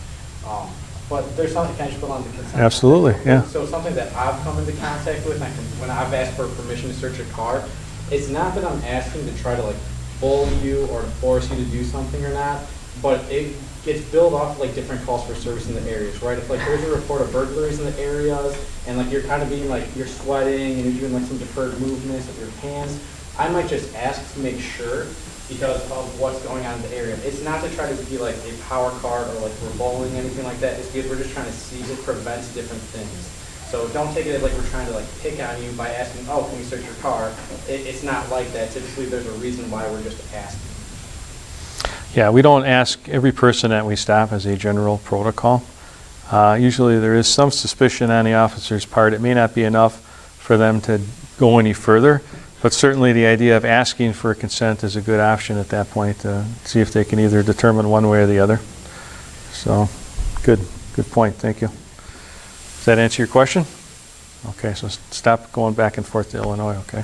But there's something, can I just put on the consent? Absolutely, yeah. So something that I've come into contact with, when I've asked for permission to search a car, it's not that I'm asking to try to like bully you or to force you to do something or not, but it gets built off like different calls for service in the areas, right? If like there's a report of burglaries in the areas and like you're kind of being like, you're sweating and you're doing like some deferred movements of your hands, I might just ask to make sure because of what's going on in the area. It's not to try to be like a power card or like we're bowling, anything like that. It's because we're just trying to see it prevents different things. So don't take it as like we're trying to like pick on you by asking, oh, can we search your car? It's not like that. Typically there's a reason why we're just asking. Yeah, we don't ask every person that we stop as a general protocol. Usually there is some suspicion on the officer's part. It may not be enough for them to go any further, but certainly the idea of asking for consent is a good option at that point to see if they can either determine one way or the other. So, good point, thank you. Does that answer your question? Okay, so stop going back and forth to Illinois, okay?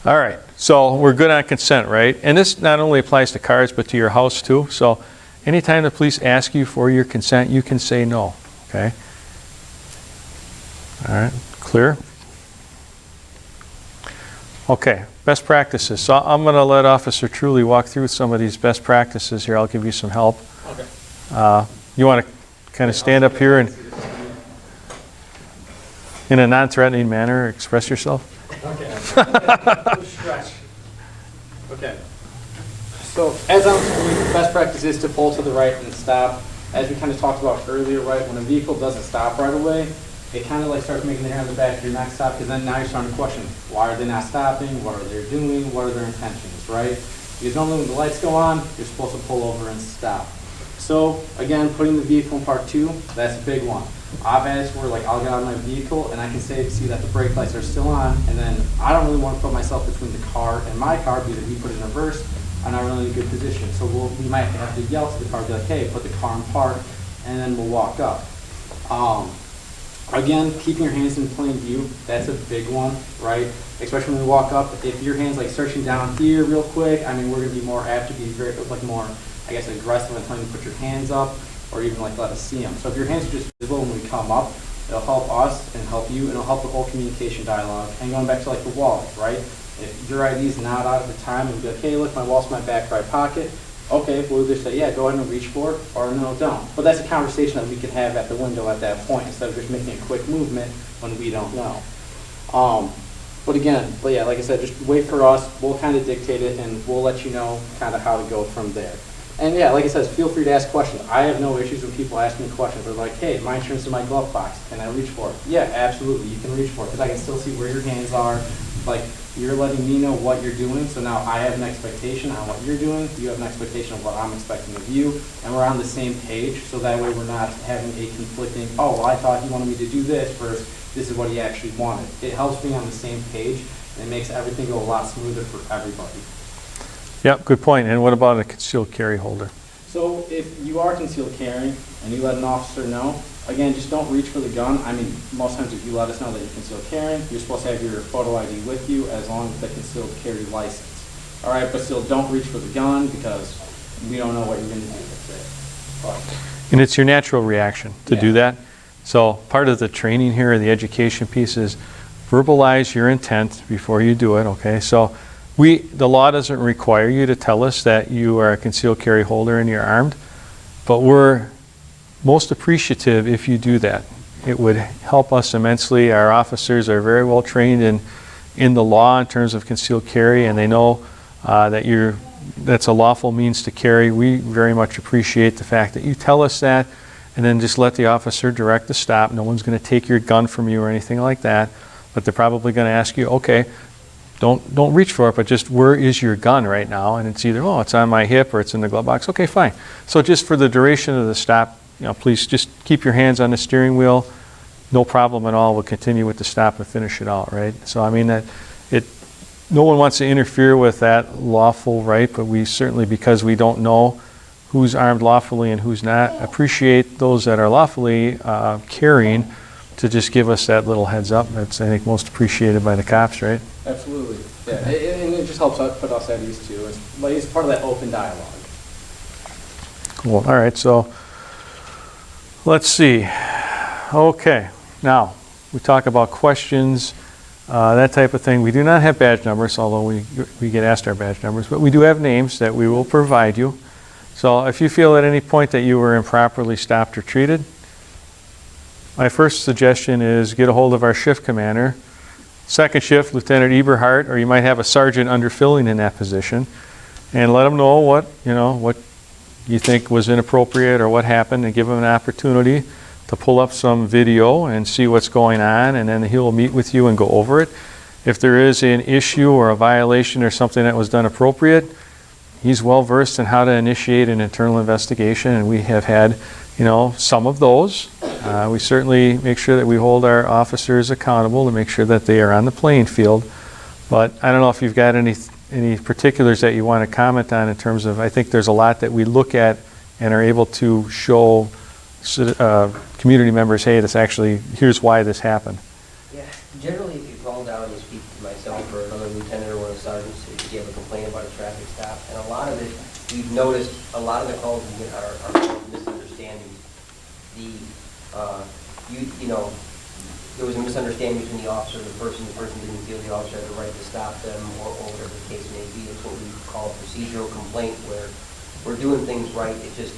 All right, so we're good on consent, right? And this not only applies to cars, but to your house too. So anytime the police ask you for your consent, you can say no, okay? All right, clear? Okay, best practices. So I'm going to let Officer Truly walk through some of these best practices here. I'll give you some help. Okay. You want to kind of stand up here and, in a non-threatening manner, express yourself? Okay. Stretch. Okay. So as the best practice is to pull to the right and stop. As we kind of talked about earlier, right, when a vehicle doesn't stop right away, it kind of like starts making the hair on the back of your neck stop, because then now you're starting to question, why are they not stopping? What are they doing? What are their intentions, right? Because normally when the lights go on, you're supposed to pull over and stop. So again, putting the vehicle in park 2, that's a big one. I've had it where like I'll get out of my vehicle and I can see that the brake lights are still on, and then I don't really want to put myself between the car and my car because if we put it in reverse, I'm not really in a good position. So we might have to yell to the car, be like, hey, put the car in park, and then we'll walk up. Again, keeping your hands in plain view, that's a big one, right? Especially when we walk up, if your hand's like searching down here real quick, I mean, we're gonna be more apt to be very, like more, I guess, aggressive and telling you to put your hands up, or even like let us see them. So if your hands are just visible when we come up, it'll help us and help you, and it'll help the whole communication dialogue. And going back to like the wallet, right? If your ID is not out at the time and be like, hey, look, my wallet's in my back right pocket, okay, we'll either say, yeah, go ahead and reach for it, or no, don't. But that's a conversation that we can have at the window at that point instead of just making a quick movement when we don't know. But yeah, like I said, just wait for us. We'll kind of dictate it, and we'll let you know kind of how to go from there. And yeah, like I said, feel free to ask questions. I have no issues when people ask me questions. They're like, hey, my insurance is in my glove box. Can I reach for it? Yeah, absolutely. You can reach for it because I can still see where your hands are. Like, you're letting me know what you're doing. So now I have an expectation on what you're doing. You have an expectation of what I'm expecting of you. And we're on the same page. So that way we're not having a conflicting, oh, well, I thought he wanted me to do this versus this is what he actually wanted. It helps me on the same page. And it makes everything go a lot smoother for everybody. Yep, good point. And what about a concealed carry holder? So if you are concealed carrying, and you let an officer know, again, just don't reach for the gun. I mean, most times if you let us know that you're concealed carrying, you're supposed to have your photo ID with you as long as the concealed carry license. All right, but still don't reach for the gun because we don't know what you're gonna do with it. But, And it's your natural reaction to do Yeah. that. So part of the training here, the education piece is verbalize your intent before you do it, okay? So the law doesn't require you to tell us that you are a concealed carry holder and you're armed, but we're most appreciative if you do that. It would help us immensely. Our officers are very well trained in the law in terms of concealed carry, and they know that's a lawful means to carry. We very much appreciate the fact that you tell us that, and then just let the officer direct the stop. No one's going to take your gun from you or anything like that, but they're probably going to ask you, okay, don't reach for it, but just where is your gun right now? And it's either, oh, it's on my hip or it's in the glove box. Okay, fine. So just for the duration of the stop, please just keep your hands on the steering wheel. No problem at all. We'll continue with the stop and finish it out, right? So I mean no one wants to interfere with that lawful right, but we certainly, because we don't know who's armed lawfully and who's not, appreciate those that are lawfully carrying to just give us that little heads up. That's, I think, most appreciated by the cops, right? absolutely, yeah, and it just helps put us at ease too. It's part of that open dialogue. Cool. All right, so let's see. Okay, now we talk about questions, that type of thing. We do not have badge numbers, although we get asked our badge numbers, but we do have names that we will provide you. So if you feel at any point that you were improperly stopped or treated, my first suggestion is get a hold of our shift commander. Second shift, Lieutenant Eberhardt, or you might have a sergeant underfilling in that position, and let them know what you think was inappropriate or what happened, and give them an opportunity to pull up some video and see what's going on, and then he'll meet with you and go over it. If there is an issue or a violation or something that was done appropriate, he's well versed in how to initiate an internal investigation, and we have had some of those. We certainly make sure that we hold our officers accountable to make sure that they are on the playing field. But I don't know if you've got any particulars that you want to comment on in terms of, I think there's a lot that we look at and are able to show community members, hey, here's why this happened. Yeah, generally if you call down and you speak to myself or another lieutenant or one of the sergeants, if you have a complaint about a traffic stop, and a lot of it, we've noticed a lot of the calls we get are misunderstandings. There was a misunderstanding between the officer and the person didn't feel the officer had the right to stop them, or whatever the case may be. It's what we call a procedural complaint, where we're doing things right, it's just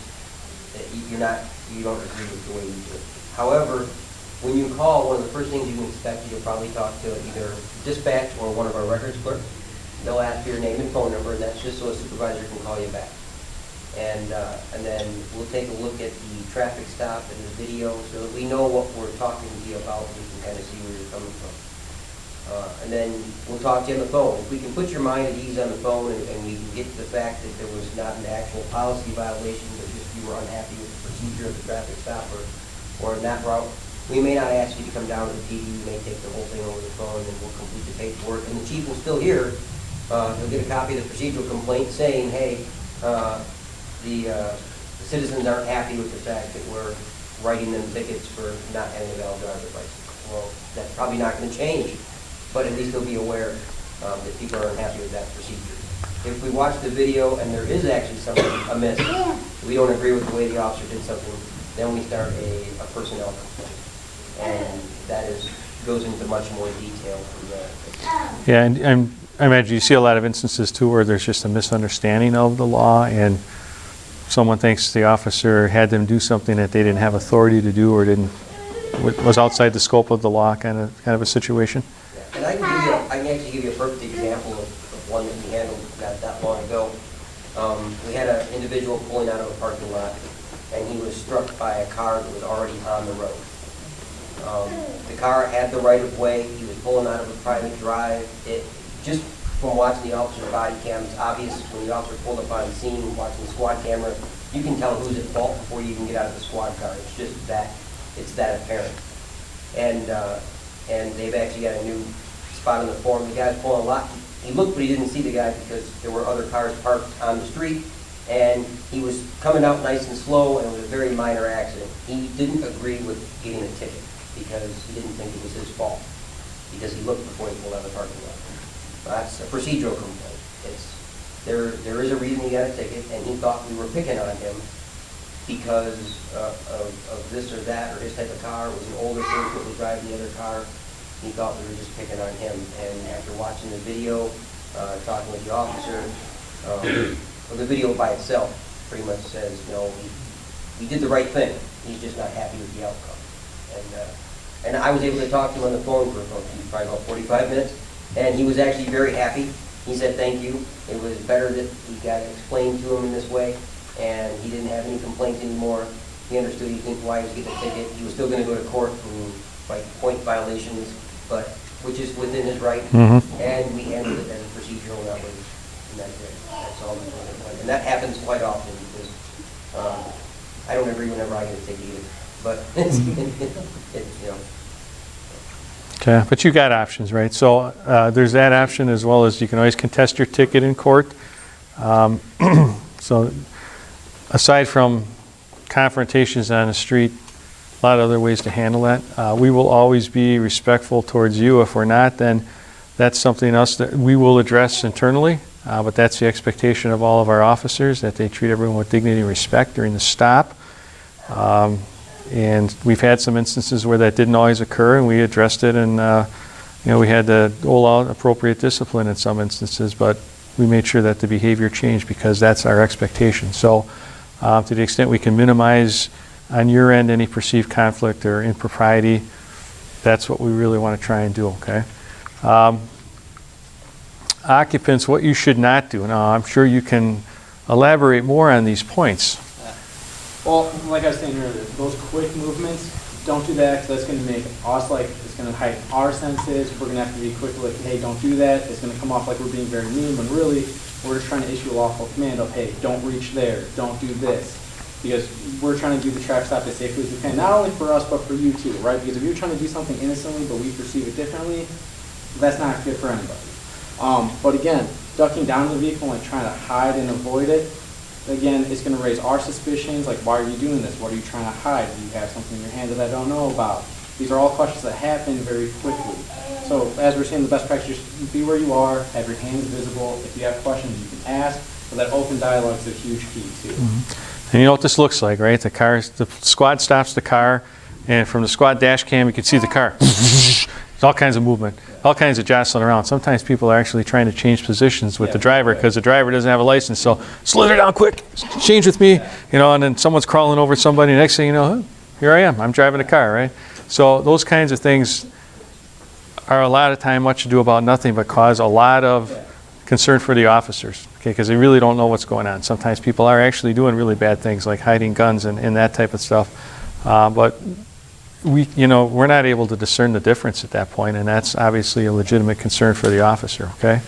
that you don't agree with the way you do it. However, when you call, one of the first things you can expect is you'll probably talk to either dispatch or one of our records clerks. They'll ask for your name and phone number, and that's just so a supervisor can call you back. And then we'll take a look at the traffic stop and the video so that we know what we're talking to you about, and we can kind of see where you're coming from. And then we'll talk to you on the phone. If we can put your mind at ease on the phone and we can get to the fact that there was not an actual policy violation, but just you were unhappy with the procedure of the traffic stop or in that route, we may not ask you to come down to the PD. We may take the whole thing over the phone and we'll complete the paperwork. And the chief will still hear. He'll get a copy of the procedural complaint saying, hey, the citizens aren't happy with the fact that we're writing them tickets for not having a valid driver's license. Well, that's probably not going to change, but at least they'll be aware that people are unhappy with that procedure. If we watch the video and there is actually something amiss, we don't agree with the way the officer did something, then we start a personnel complaint. And that goes into much more detail from there. Yeah, and I imagine you see a lot of instances too where there's just a misunderstanding of the law, and someone thinks the officer had them do something that they didn't have authority to do or was outside the scope of the law, kind of a situation. Yeah. And I can actually give you a perfect example of one that we handled not that long ago. We had an individual pulling out of a parking lot, and he was struck by a car that was already on the road. The car had the right of way. He was pulling out of a private drive. Just from watching the officer's body cam, it's obvious when the officer pulled up on scene, watching the squad camera, you can tell who's at fault before you even get out of the squad car. It's just that apparent. And they've actually got a new spot on the form. The guy's pulling a lot. He looked, but he didn't see the guy because there were other cars parked on the street. And he was coming out nice and slow, and it was a very minor accident. He didn't agree with getting a ticket because he didn't think it was his fault, because he looked before he pulled out of the parking lot. That's a procedural complaint. There is a reason he got a ticket, and he thought we were picking on him because of this or that, or his type of car. It was an older person that was driving the other car. He thought we were just picking on him. And after watching the video, talking with the officer, well, the video by itself pretty much says, you know, we did the right thing. He's just not happy with the outcome. And I was able to talk to him on the phone for probably about 45 minutes, and he was actually very happy. He said thank you. It was better that he got it explained to him in this way, and he didn't have any complaints anymore. He understood why he was getting a ticket. He was still going to go to court for like point violations, but which is within his right. And we handled it as a procedural, and that's it. That's all. And that happens quite often because I don't agree whenever I get a ticket either. But it's, you know. Okay, but you got options, right? So there's that option, as well as you can always contest your ticket in court. So aside from confrontations on the street, a lot of other ways to handle that. We will always be respectful towards you. If we're not, then that's something else that we will address internally. But that's the expectation of all of our officers, that they treat everyone with dignity and respect during the stop. And we've had some instances where that didn't always occur, and we addressed it, and you know, we had to dole out appropriate discipline in some instances, but we made sure that the behavior changed because that's our expectation. So to the extent we can minimize on your end any perceived conflict or impropriety, that's what we really want to try and do, okay? Occupants, what you should not do. Now, I'm sure you can elaborate more on these points. Well, like I was saying earlier, those quick movements, don't do that, because that's going to make us, like, it's going to heighten our senses. We're going to have to be quick, like, hey, don't do that. It's going to come off like we're being very mean, when really, we're just trying to issue a lawful command of, hey, don't reach there, don't do this. Because we're trying to do the traffic stop as safely as we can, not only for us, but for you too, right? Because if you're trying to do something innocently, but we perceive it differently, that's not good for anybody. But again, ducking down the vehicle and trying to hide and avoid it, again, it's going to raise our suspicions, like, why are you doing this? What are you trying to hide? Do you have something in your hand that I don't know about? These are all questions that happen very quickly. So, as we're saying, the best practice is be where you are, have your hands visible. If you have questions, you can ask. But that open dialogue is a huge key, too. And you know what this looks like, right? The squad stops the car, and from the squad dash cam, you can see the car. There's all kinds of movement, all kinds of jostling around. Sometimes people are actually trying to change positions with the driver because the driver doesn't have a license. So slither down quick, change with me, you know, and then someone's crawling over somebody. Next thing you know, here I am. I'm driving a car, right? So those kinds of things are a lot of time much ado about nothing, but cause a lot of concern for the officers, okay, because they really don't know what's going on. Sometimes people are actually doing really bad things, like hiding guns and that type of stuff. But we're not able to discern the difference at that point, and that's obviously a legitimate concern for the officer, okay?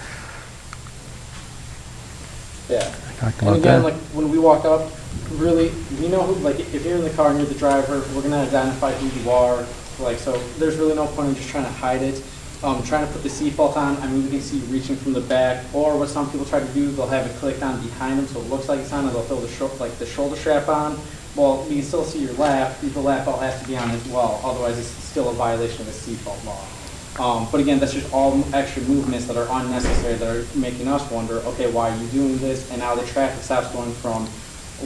Yeah. Talking And about again, that. like, when we walk up, really, we know who, like, if you're in the car and you're the driver, we're going to identify who you are. Like, so there's really no point in just trying to hide it. Trying to put the seatbelt on, I mean, we can see reaching from the back, or what some people try to do, they'll have it clicked on behind them so it looks like it's on, and they'll throw the shoulder strap on. Well, you can still see your lap. The lap belt has to be on as well, otherwise it's still a violation of the seatbelt law. But again, that's just all extra movements that are unnecessary, that are making us wonder, okay, why are you doing this? And now the traffic stop's going from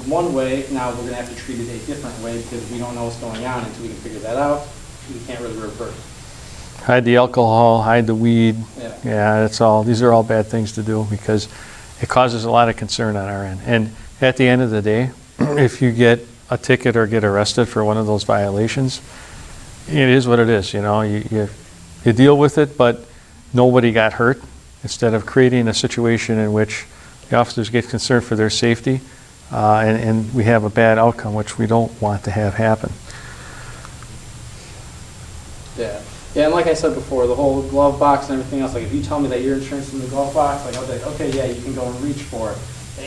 one way, now we're going to have to treat it a different way because we don't know what's going on until we can figure that out. We can't really reverse. Hide the alcohol, hide the weed. Yeah. That's all. These are all bad things to do because it causes a lot of concern on our end. And at the end of the day, if you get a ticket or get arrested for one of those violations, it is what it is. You know, you deal with it, but nobody got hurt. Instead of creating a situation in which the officers get concerned for their safety, and we have a bad outcome, which we don't want to have happen. Yeah. Yeah, and like I said before, the whole glove box and everything else, like if you tell me that your insurance is in the glove box, like I'll be like, okay, yeah, you can go and reach for it.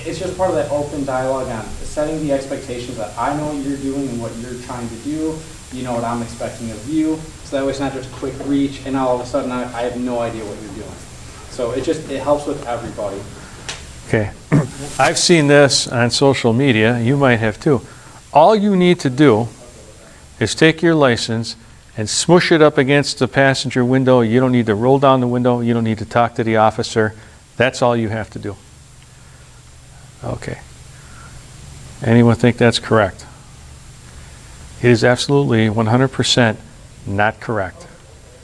It's just part of that open dialogue on setting the expectations that I know what you're doing and what you're trying to do. You know what I'm expecting of you. So that way it's not just a quick reach and all of a sudden I have no idea what you're doing. So it helps with everybody. Okay. I've seen this on social media, you might have too. All you need to do is take your license and smush it up against the passenger window. You don't need to roll down the window. You don't need to talk to the officer. That's all you have to do. Okay. Anyone think that's correct? It is absolutely 100% not correct.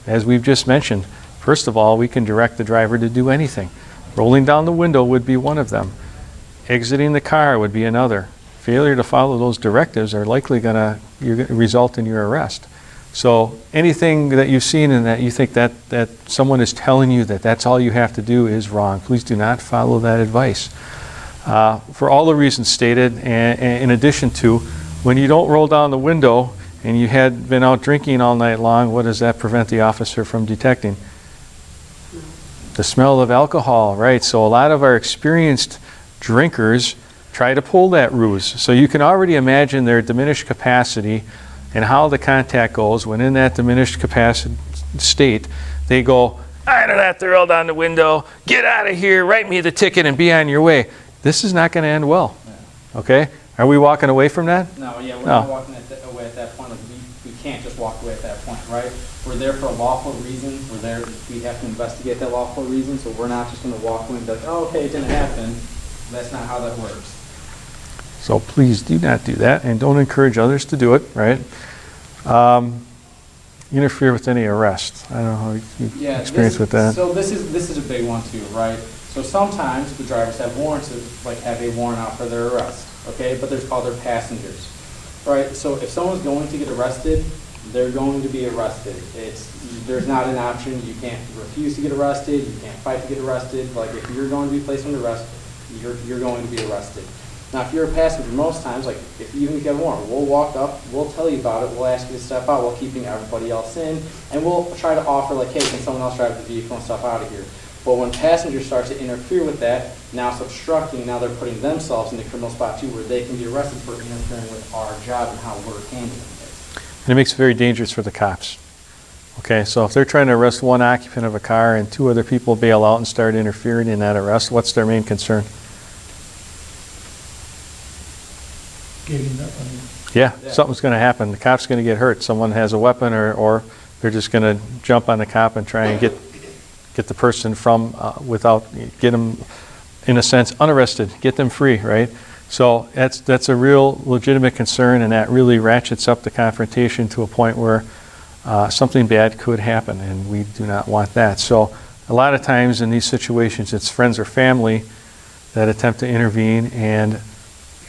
As we've just mentioned, first of all, we can direct the driver to do anything. Rolling down the window would be one of them. Exiting the car would be another. Failure to follow those directives are likely going to result in your arrest. So anything that you've seen and that you think that someone is telling you that that's all you have to do is wrong. Please do not follow that advice. For all the reasons stated, and in addition to, when you don't roll down the window and you had been out drinking all night long, what does that prevent the officer from detecting? The smell of alcohol, right? So a lot of our experienced drinkers try to pull that ruse. So you can already imagine their diminished capacity and how the contact goes when in that diminished capacity state, they go, I don't have to roll down the window, get out of here, write me the ticket and be on your way. This is not going to end well, okay? Are we walking away from that? No, yeah, we're not walking away at that point. Like, we can't just walk away at that point, right? We're there for a lawful reason. We're there, we have to investigate that lawful reason, so we're not just going to walk away and be like, oh, okay, it didn't happen. That's not how that works. So please do not do that, and don't encourage others to do it, right? Interfere with any arrest. I don't know how you experience with that. So this is a big one too, right? So sometimes the drivers have warrants, like have a warrant out for their arrest, okay? But there's other passengers, right? So if someone's going to get arrested, they're going to be arrested. There's not an option. You can't refuse to get arrested. You can't fight to get arrested. Like if you're going to be placed under arrest, you're going to be arrested. Now, if you're a passenger, most times, like even if you have a warrant, we'll walk up, we'll tell you about it, we'll ask you to step out while keeping everybody else in, and we'll try to offer like, hey, can someone else drive the vehicle and stuff out of here? But when passengers start to interfere with that, now it's obstructing, now they're putting themselves in the criminal spot too, where they can be arrested for interfering with our job and how we're handling it. And it makes it very dangerous for the cops. Okay, so if they're trying to arrest one occupant of a car and two other people bail out and start interfering in that arrest, what's their main concern? Giving up, Yeah, something's going to happen. The cop's going to get hurt. Someone has a weapon, or they're just going to jump on the cop and try and get the person from get them, in a sense, unarrested, get them free, right? So that's a real legitimate concern, and that really ratchets up the confrontation to a point where something bad could happen, and we do not want that. So a lot of times in these situations, it's friends or family that attempt to intervene, and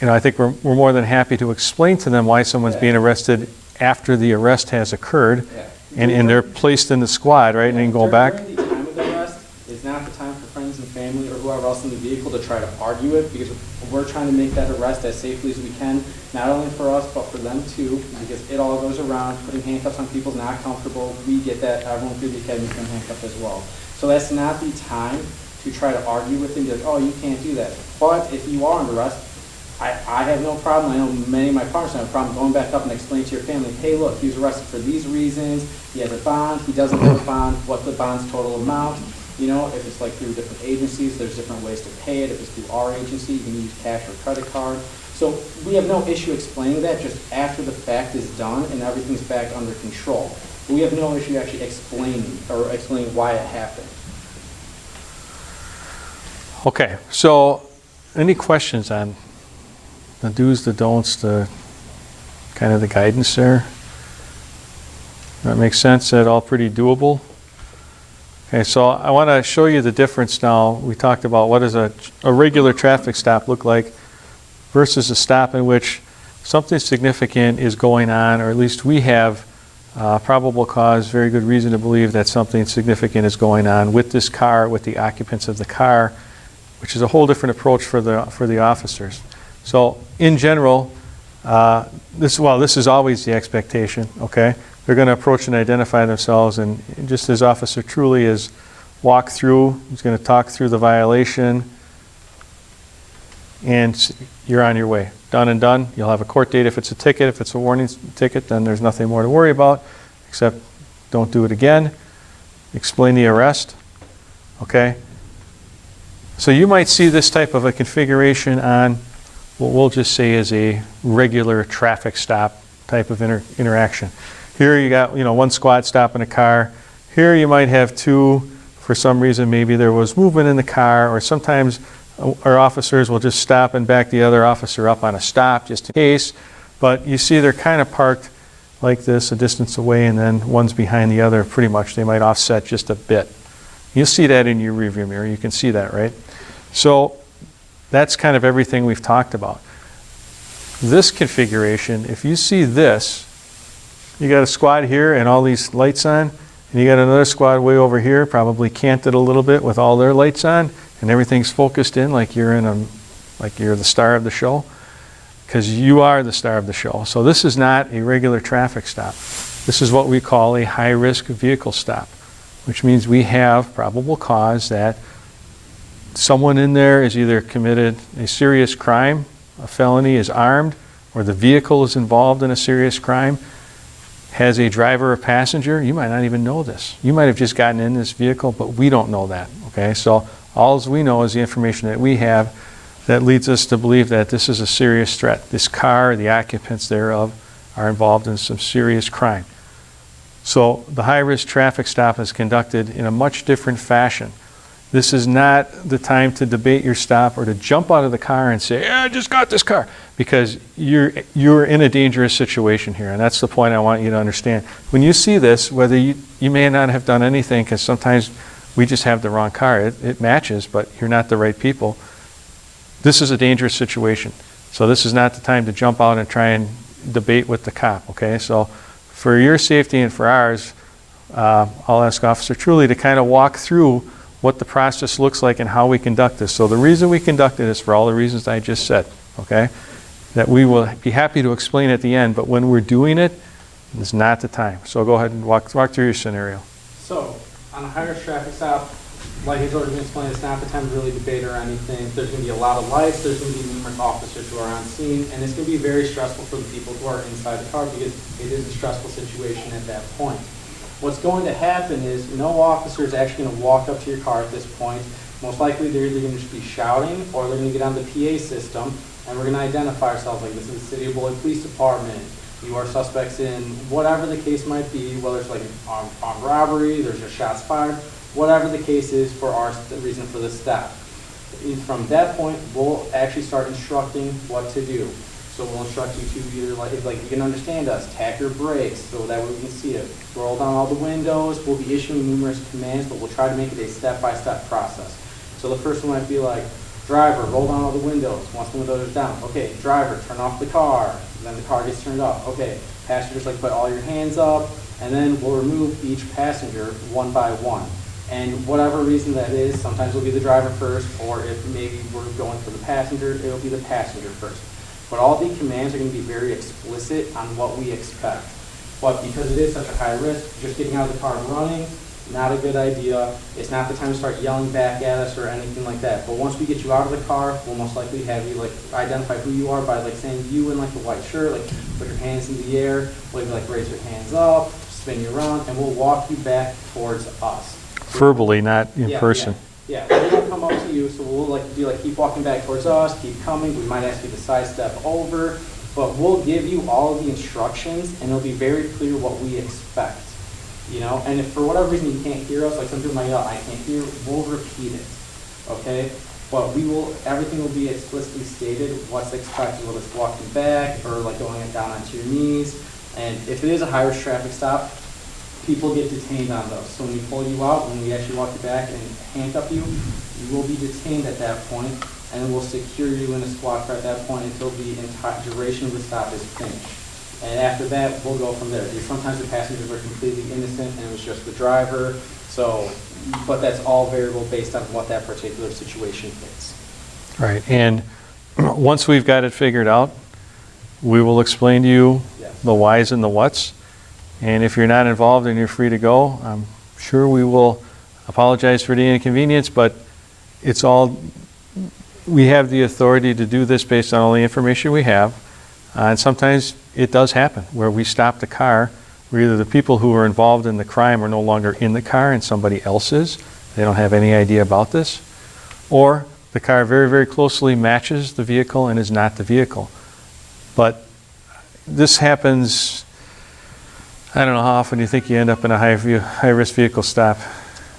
I think we're more than happy to explain to them why someone's being arrested after the arrest has occurred, and they're placed in the squad, right, and then go back. During the time of the arrest is not the time for friends and family or whoever else in the vehicle to try to argue it, because we're trying to make that arrest as safely as we can, not only for us, but for them too, because it all goes around. Putting handcuffs on people is not comfortable. We get that. Everyone through the academy's been handcuffed as well. So that's not the time to try to argue with them, like, oh, you can't do that. But if you are under arrest, I have no problem. I know many of my partners have a problem going back up and explaining to your family, hey, look, he was arrested for these reasons. He has a bond. He doesn't have a bond. What's the bond's total amount? If it's like through different agencies, there's different ways to pay it. If it's through our agency, you can use cash or credit card. So we have no issue explaining that just after the fact is done and everything's back under control. We have no issue actually explaining why it happened. Okay, so any questions on the do's, the don'ts, the kind of the guidance there? That makes sense? That all pretty doable? Okay, so I want to show you the difference now. We talked about what does a regular traffic stop look like versus a stop in which something significant is going on, or at least we have probable cause, very good reason to believe that something significant is going on with this car, with the occupants of the car, which is a whole different approach for the officers. So in general, this is always the expectation, okay? They're going to approach and identify themselves, and just as Officer Truly is walk through, he's going to talk through the violation, and you're on your way. Done and done. You'll have a court date if it's a ticket. If it's a warning ticket, then there's nothing more to worry about, except don't do it again. Explain the arrest, okay? So you might see this type of a configuration on what we'll just say is a regular traffic stop type of interaction. Here you got, one squad stopping a car. Here you might have two, for some reason maybe there was movement in the car, or sometimes our officers will just stop and back the other officer up on a stop just in case. But you see they're kind of parked like this, a distance away, and then one's behind the other pretty much. They might offset just a bit. You'll see that in your rearview mirror. You can see that, right? So that's kind of everything we've talked about. This configuration, if you see this, you got a squad here and all these lights on, and you got another squad way over here, probably canted a little bit with all their lights on, and everything's focused in like you're the star of the show, because you are the star of the show. So this is not a regular traffic stop. This is what we call a high-risk vehicle stop, which means we have probable cause that someone in there has either committed a serious crime, a felony, is armed, or the vehicle is involved in a serious crime, has a driver or passenger. You might not even know this. You might have just gotten in this vehicle, but we don't know that, okay? So all we know is the information that we have that leads us to believe that this is a serious threat. This car, the occupants thereof, are involved in some serious crime. So the high-risk traffic stop is conducted in a much different fashion. This is not the time to debate your stop or to jump out of the car and say, I just got this car, because you're in a dangerous situation here, and that's the point I want you to understand. When you see this, whether you may not have done anything, because sometimes we just have the wrong car. It matches, but you're not the right people. This is a dangerous situation. So this is not the time to jump out and try and debate with the cop, okay? So for your safety and for ours, I'll ask Officer Truly to kind of walk through what the process looks like and how we conduct this. So the reason we conduct it is for all the reasons I just said, okay? That we will be happy to explain at the end, but when we're doing it, it's not the time. So go ahead and walk through your scenario. So, on a higher traffic stop, like he's already been explained, it's not the time to really debate or anything. There's going to be a lot of lights, there's going to be numerous officers who are on scene, and it's going to be very stressful for the people who are inside the car, because it is a stressful situation at that point. What's going to happen is no officer is actually going to walk up to your car at this point. Most likely they're either going to just be shouting, or they're going to get on the PA system, and we're going to identify ourselves like, this is the City of Beloit Police Department. You are suspects in whatever the case might be, whether it's like an armed robbery, there's just shots fired, whatever the case is for the reason for this stop. From that point, we'll actually start instructing what to do. So we'll instruct you to either, like you can understand us, tap your brakes so that way we can see it. Roll down all the windows. We'll be issuing numerous commands, but we'll try to make it a step-by-step process. So the first one might be like, driver, roll down all the windows. Once the windows are down, okay, driver, turn off the car. Then the car gets turned off. Okay, passengers, like, put all your hands up, and then we'll remove each passenger one by one. And whatever reason that is, sometimes it'll be the driver first, or if maybe we're going for the passenger, it'll be the passenger first. But all the commands are going to be very explicit on what we expect. But because it is such a high risk, just getting out of the car and running, not a good idea. It's not the time to start yelling back at us or anything like that. But once we get you out of the car, we'll most likely have you identify who you are by saying you in the white shirt, put your hands in the air, maybe raise your hands up, spin you around, and we'll walk you back towards us. Verbally, not in person. Yeah, we don't come up to you, so we'll keep walking back towards us, keep coming. We might ask you to sidestep over, but we'll give you all of the instructions, and it'll be very clear what we expect. And if for whatever reason you can't hear us, like some people might yell, I can't hear, we'll repeat it, okay? But everything will be explicitly stated, what's expected, whether it's walking back or going down onto your knees. And if it is a high-risk traffic stop, people get detained on those. So when we pull you out, when we actually walk you back and handcuff you, you will be detained at that point, and we'll secure you in a squad car at that point until the entire duration of the stop is finished. And after that, we'll go from there. Sometimes the passengers are completely innocent and it was just the driver. But that's all variable based on what that particular situation is. Right, and once we've got it figured out, we will explain to you the whys and the whats. And if you're not involved and you're free to go, I'm sure we will apologize for the inconvenience, but we have the authority to do this based on all the information we have. And sometimes it does happen where we stop the car where either the people who are involved in the crime are no longer in the car and somebody else is. They don't have any idea about this. or the car very, very closely matches the vehicle and is not the vehicle. But this happens, I don't know how often you think you end up in a high-risk vehicle stop.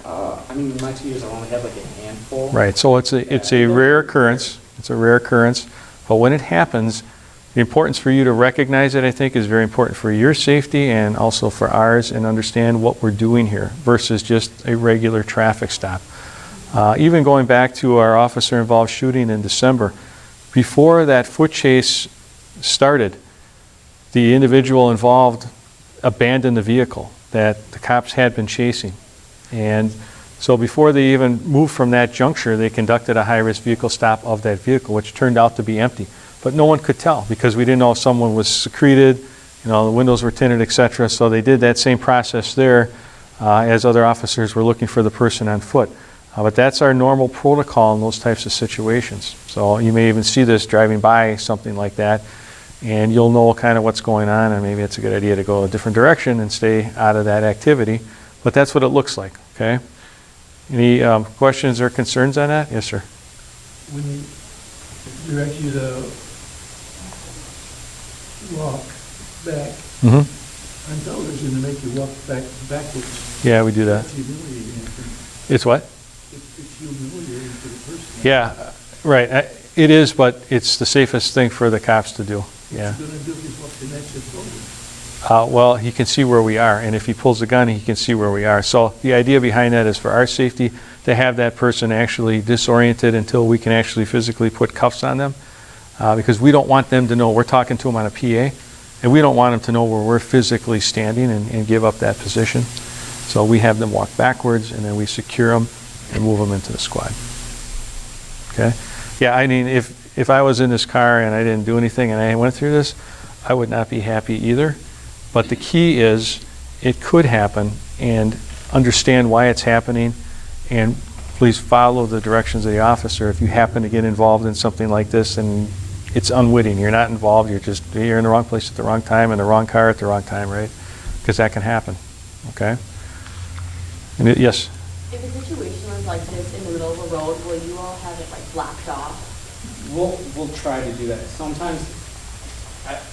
I mean, in my 2 years, I've only had like a handful. Right, so it's a rare occurrence. It's a rare occurrence. But when it happens, the importance for you to recognize it, I think, is very important for your safety and also for ours, and understand what we're doing here versus just a regular traffic stop. Even going back to our officer-involved shooting in December, before that foot chase started, the individual involved abandoned the vehicle that the cops had been chasing. And so before they even moved from that juncture, they conducted a high-risk vehicle stop of that vehicle, which turned out to be empty. But no one could tell because we didn't know if someone was secreted, the windows were tinted, etc. So they did that same process there as other officers were looking for the person on foot. But that's our normal protocol in those types of situations. So you may even see this driving by something like that, and you'll know kind of what's going on, and maybe it's a good idea to go a different direction and stay out of that activity. But that's what it looks like, okay? Any questions or concerns on that? Yes, sir. When they direct you to walk back on television, they make you walk backwards. Yeah, we do that. That's humiliating. It's what? It's humiliating for the person. Yeah, right. It is, but it's the safest thing for the cops to do. Yeah. What's he going to do if he's walking next to his phone? Well, he can see where we are, and if he pulls the gun, he can see where we are. So the idea behind that is for our safety to have that person actually disoriented until we can actually physically put cuffs on them, because we don't want them to know we're talking to them on a PA, and we don't want them to know where we're physically standing and give up that position. So we have them walk backwards, and then we secure them and move them into the squad. Okay? Yeah, I mean, if I was in this car and I didn't do anything and I went through this, I would not be happy either. But the key is it could happen, and understand why it's happening, and please follow the directions of the officer. If you happen to get involved in something like this and it's unwitting, you're not involved, you're in the wrong place at the wrong time, in the wrong car at the wrong time, right? Because that can happen, okay? And yes? If a situation was like this in the middle of a road, will you all have it like blocked off? We'll try to do that. Sometimes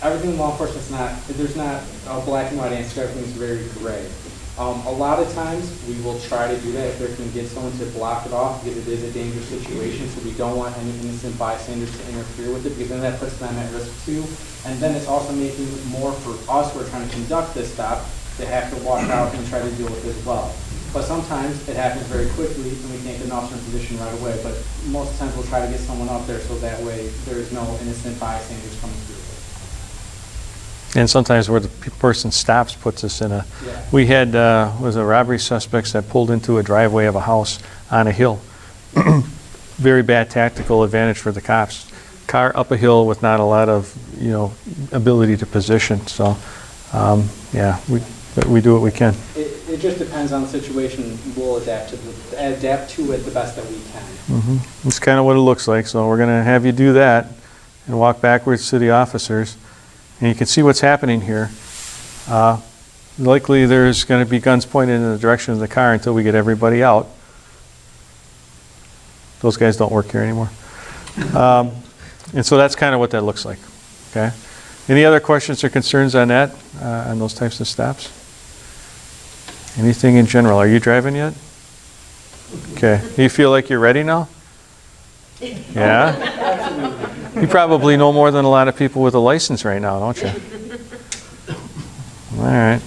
everything in law enforcement's there's not a black and white answer. Everything's very gray. A lot of times we will try to do that if we can get someone to block it off, because it is a dangerous situation. So we don't want any innocent bystanders to interfere with it, because then that puts them at risk too. And then it's also making it more for us who are trying to conduct this stop to have to walk out and try to deal with it as well. But sometimes it happens very quickly and we can't get an officer in position right away. But most of the times we'll try to get someone up there so that way there is no innocent bystanders coming through. And sometimes where the person stops puts us in a... Yeah. We had was a robbery suspects that pulled into a driveway of a house on a hill. Very bad tactical advantage for the cops. Car up a hill with not a lot of ability to position. So yeah, we do what we can. It just depends on the situation. We'll adapt to it the best that we can. That's kind of what it looks like. So we're going to have you do that and walk backwards to the officers. And you can see what's happening here. Likely there's going to be guns pointed in the direction of the car until we get everybody out. Those guys don't work here anymore. And so that's kind of what that looks like. Okay. Any other questions or concerns on that, on those types of stops? Anything in general? Are you driving yet? Okay. Do you feel like you're ready now? Yeah? You probably know more than a lot of people with a license right now, don't you? All right.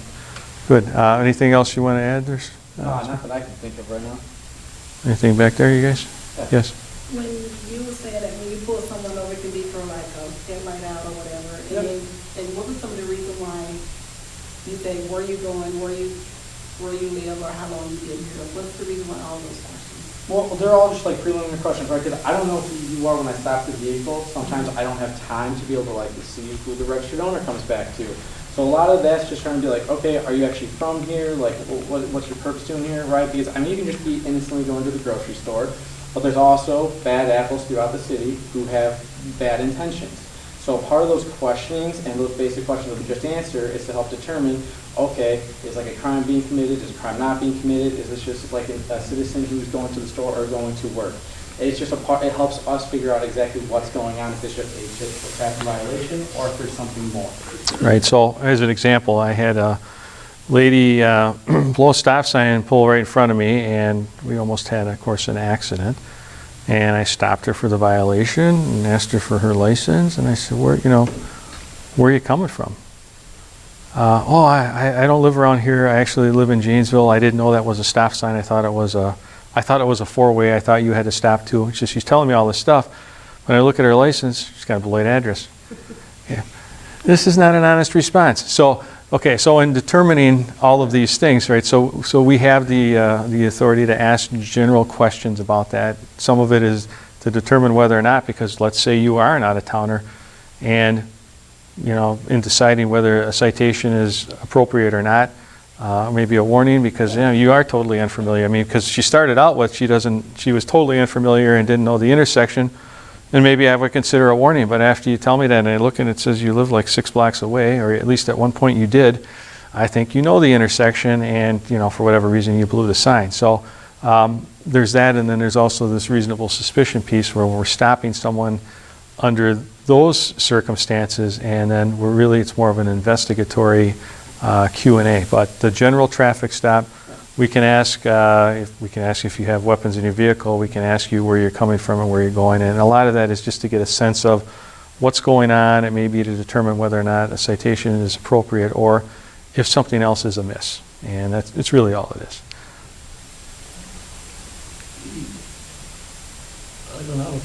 Good. Anything else you want to add? Not that I can think of right now. Anything back there, you guys? Yes. When you said that when you pull someone over, it can be for like a headlight out or whatever, and what was some of the reason why you say where you going, where you live, or how long you been here? What's the reason why all those questions? Well, they're all just like preliminary questions, right? Because I don't know who you are when I stop the vehicle. Sometimes I don't have time to be able to like see who the registered owner comes back to. So a lot of that's just trying to be like, okay, are you actually from here? Like, what's your purpose doing here, right? Because I mean, you can just be innocently going to the grocery store, but there's also bad apples throughout the city who have bad intentions. So part of those questionings and those basic questions that we just answered is to help determine, okay, is like a crime being committed? Is a crime not being committed? Is this just like a citizen who's going to the store or going to work? It's just a part, it helps us figure out exactly what's going on, if it's just a typical traffic violation or if there's something more. Right, so as an example, I had a lady blow a stop sign and pull right in front of me, and we almost had, of course, an accident. And I stopped her for the violation and asked her for her license, and I said, where are you coming from? I don't live around here. I actually live in Janesville. I didn't know that was a stop sign. I thought it was a four-way. I thought you had to stop too. She's telling me all this stuff. When I look at her license, she's got a Beloit address. Yeah. This is not an honest response. So, okay, so in determining all of these things, right, so we have the authority to ask general questions about that. Some of it is to determine whether or not, because let's say you are an out-of-towner, and, you know, in deciding whether a citation is appropriate or not, maybe a warning, because, you know, you are totally unfamiliar. I mean, because she started out with she was totally unfamiliar and didn't know the intersection, and maybe I would consider a warning. But after you tell me that and I look and it says you live like 6 blocks away, or at least at one point you did, I think you know the intersection, and, you know, for whatever reason you blew the sign. So there's that, and then there's also this reasonable suspicion piece where we're stopping someone under those circumstances, and then it's more of an investigatory Q&A. But the general traffic stop, we can ask if you have weapons in your vehicle. We can ask you where you're coming from and where you're going, and a lot of that is just to get a sense of what's going on. It may be to determine whether or not a citation is appropriate or if something else is amiss, and it's really all it is. I don't know,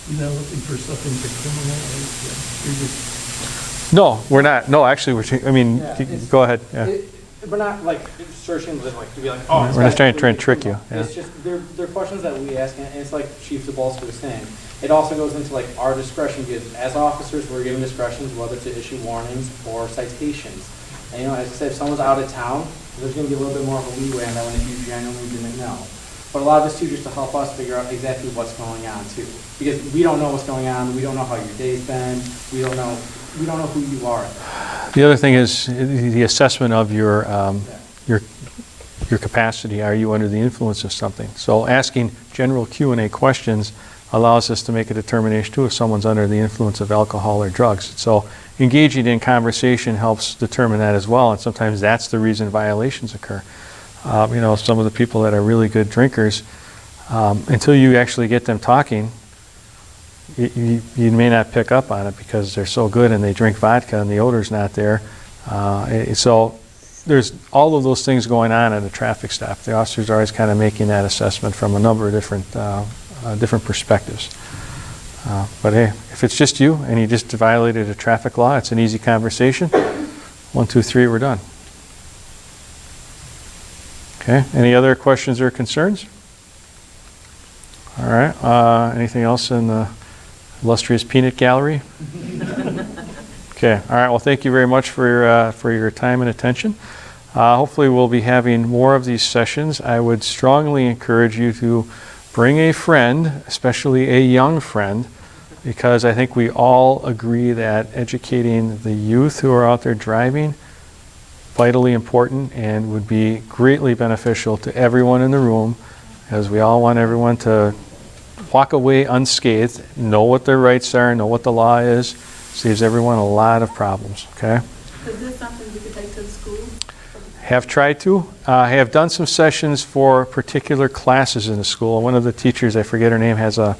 you're not looking for something to criminalize, you're just... No, we're not. No, actually, go ahead. Yeah. We're not like searching to be like, oh, We're not trying to trick you. Yeah. It's just, they're questions that we ask, and it's like Chief Zabolski was saying. It also goes into like our discretion, because as officers, we're given discretions whether to issue warnings or citations. And, you know, as I said, if someone's out of town, there's going to be a little bit more of a leeway on that one if you genuinely didn't know. But a lot of this too, just to help us figure out exactly what's going on too, because we don't know what's going on. We don't know how your day's been. We don't know who you are. The other thing is the assessment of your capacity. Are you under the influence of something? So asking general Q&A questions allows us to make a determination too if someone's under the influence of alcohol or drugs. So engaging in conversation helps determine that as well, and sometimes that's the reason violations occur. You know, some of the people that are really good drinkers, until you actually get them talking, you may not pick up on it because they're so good and they drink vodka and the odor's not there. So there's all of those things going on at a traffic stop. The officers are always kind of making that assessment from a number of different perspectives. But hey, if it's just you and you just violated a traffic law, it's an easy conversation. 1, 2, 3, we're done. Okay, any other questions or concerns? All right, anything else in the illustrious peanut gallery? Okay, all right, well, thank you very much for your time and attention. Hopefully we'll be having more of these sessions. I would strongly encourage you to bring a friend, especially a young friend, because I think we all agree that educating the youth who are out there driving vitally important and would be greatly beneficial to everyone in the room, as we all want everyone to walk away unscathed, know what their rights are, know what the law is. Saves everyone a lot of problems, okay? Is this something you could take to the school? Have tried to. I have done some sessions for particular classes in the school. One of the teachers, I forget her name, has a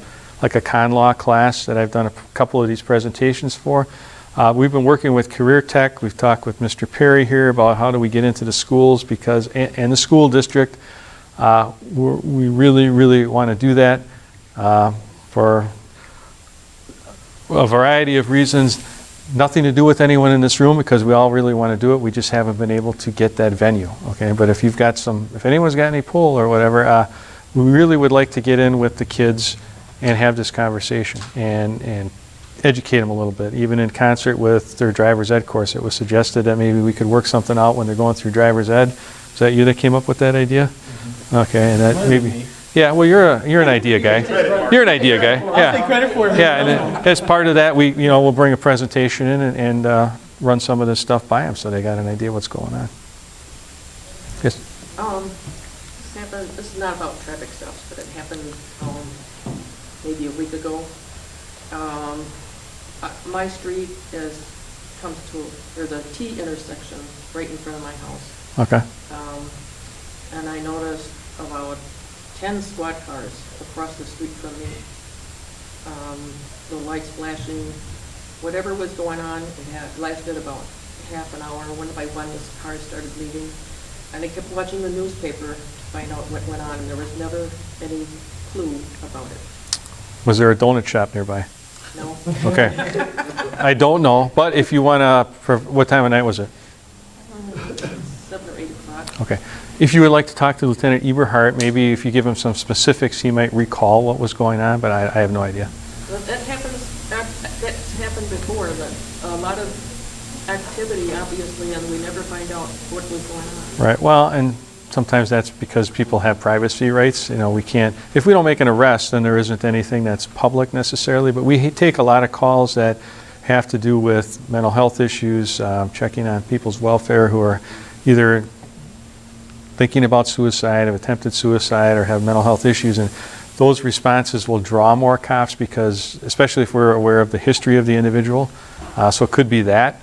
con law class that I've done a couple of these presentations for. We've been working with Career Tech. We've talked with Mr. Perry here about how do we get into the schools, because and the school district, we really, really want to do that for a variety of reasons. Nothing to do with anyone in this room, because we all really want to do it. We just haven't been able to get that venue. Okay, but if anyone's got any pull or whatever, we really would like to get in with the kids and have this conversation and educate them a little bit, even in concert with their driver's ed course. It was suggested that maybe we could work something out when they're going through driver's ed. Is that you that came up with that idea? Mm-hmm. Okay, and that maybe. Yeah, well, you're an idea guy. You're an idea guy. Yeah. I'll take credit for it. Yeah, and then as part of that, we'll bring a presentation in and run some of this stuff by them so they got an idea what's going on. Yes. This is not about traffic stops, but it happened maybe a week ago. My street comes to, there's a T intersection right in front of my house. Okay. And I noticed about 10 squad cars across the street from me. The lights flashing, whatever was going on, it lasted about half an hour. One by one, the cars started leaving. And I kept watching the newspaper to find out what went on, and there was never any clue about it. Was there a donut shop nearby? No? Okay. I don't know, but if you want to, what time of night was it? 7 or 8 o'clock. Okay. If you would like to talk to Lieutenant Eberhardt, maybe if you give him some specifics, he might recall what was going on, but I have no idea. Well, that's happened before, that a lot of activity, obviously, and we never find out what was going on. Right. Well, and sometimes that's because people have privacy rights. You know, we can't, if we don't make an arrest, then there isn't anything that's public necessarily, but we take a lot of calls that have to do with mental health issues, checking on people's welfare who are either thinking about suicide, have attempted suicide, or have mental health issues. And those responses will draw more cops because, especially if we're aware of the history of the individual. So it could be that.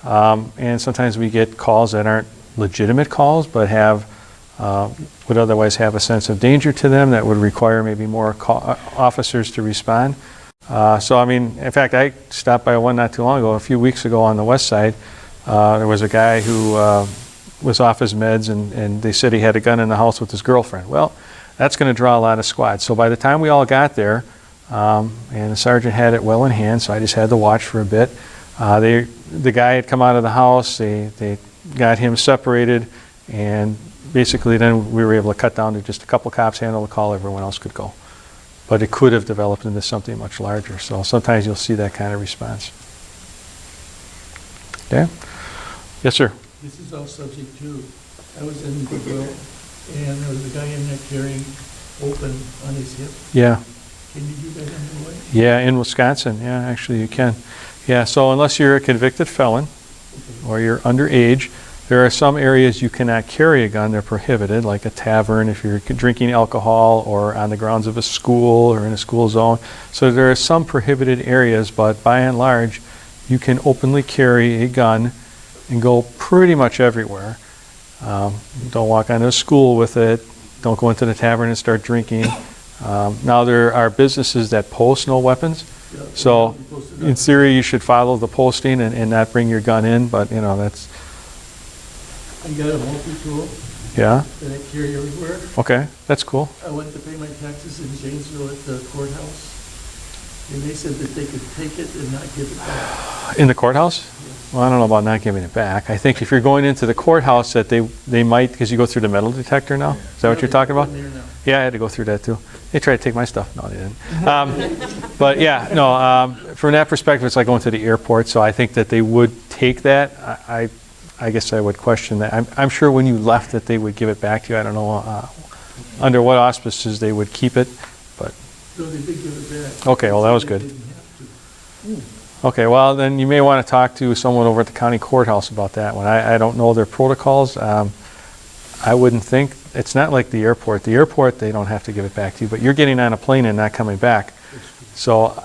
And sometimes we get calls that aren't legitimate calls, but would otherwise have a sense of danger to them that would require maybe more officers to respond. So, I mean, in fact, I stopped by one not too long ago, a few weeks ago on the west side. There was a guy who was off his meds, and they said he had a gun in the house with his girlfriend. Well, that's going to draw a lot of squads. So by the time we all got there, and the sergeant had it well in hand, so I just had to watch for a bit. The guy had come out of the house, they got him separated, and basically then we were able to cut down to just a couple cops handle the call, everyone else could go. But it could have developed into something much larger, so sometimes you'll see that kind of response. Okay? Yes, sir. This is all subject to, I was in Beloit, and there was a guy in there carrying open on his hip. Yeah. Can you do that in Beloit? Yeah, in Wisconsin. Yeah, actually you can. Yeah, so unless you're a convicted felon or you're underage, there are some areas you cannot carry a gun. They're prohibited, like a tavern if you're drinking alcohol, or on the grounds of a school or in a school zone. So there are some prohibited areas, but by and large, you can openly carry a gun and go pretty much everywhere. Don't walk onto a school with it. Don't go into the tavern and start drinking. Now there are businesses that post no weapons. Yeah, So you posted in up. theory, you should follow the posting and not bring your gun in, but you know, that's, I got a multi-tool yeah, that I carry everywhere. okay, that's cool. I went to pay my taxes in Janesville at the courthouse, and they said that they could take it and not give it back. In the courthouse? Well, I don't know about not giving it back. I think if you're going into the courthouse that they might, because you go through the metal detector now? Is that what you're talking about? I'm there now. Yeah, I had to go through that too. They tried to take my stuff. No, they didn't. But yeah, no, from that perspective, it's like going to the airport, so I think that they would take that. I guess I would question that. I'm sure when you left that they would give it back to you. I don't know under what auspices they would keep it, but So they did give it back. okay, well, that was They good. didn't have to. Okay, well, then you may want to talk to someone over at the county courthouse about that one. I don't know their protocols. I wouldn't think, it's not like the airport. The airport, they don't have to give it back to you, but you're getting on a plane and not coming back. So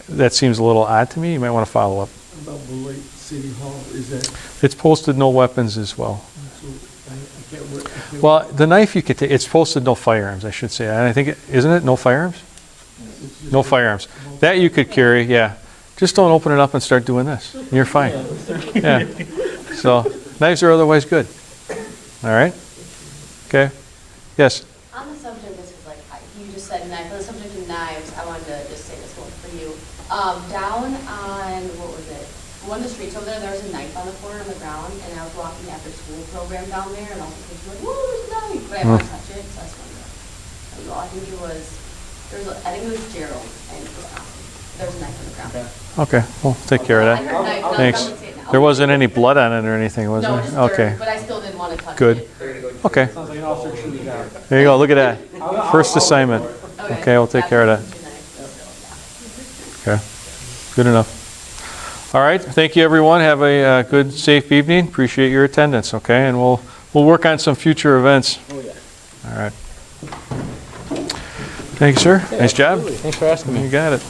that seems a little odd to me. You might want to follow up. About Beloit City Hall, is that, It's posted no weapons as well. so I can't work. I can't Well, the knife you could take, it's posted no firearms, I should say. And I think, isn't it, no firearms? it's just No a- firearms. That you could carry, yeah. Just don't open it up and start doing this. You're fine. Yeah. So knives are otherwise good. All right? Okay. Yes? On the subject, this is like, you just said knife, on the subject of knives, I wanted to just say this one for you. Down on, what was it? One of the streets over there was a knife on the corner on the ground, and I was walking after school program down there, and all the kids were like, whoa, there's a knife, but I didn't want to touch it, so I just wanted to tell you all. I think it was Gerald, and there was a knife on the ground. Okay, well, take care of I that. heard knife, no, Thanks. I would say it now. There wasn't any blood on it or anything, was No, there? just Okay, dirt, but I still didn't want to touch it. good. Okay, Sounds like an officer shooting down. there you go, look at that. First assignment. Okay, we'll take care of that. Okay, good enough. All right, thank you, everyone. Have a good, safe evening. Appreciate your attendance, okay? And we'll work on some future events. Oh, yeah. All right. Thank you, sir. Yeah, Nice job. absolutely. Thanks for asking me. You got it.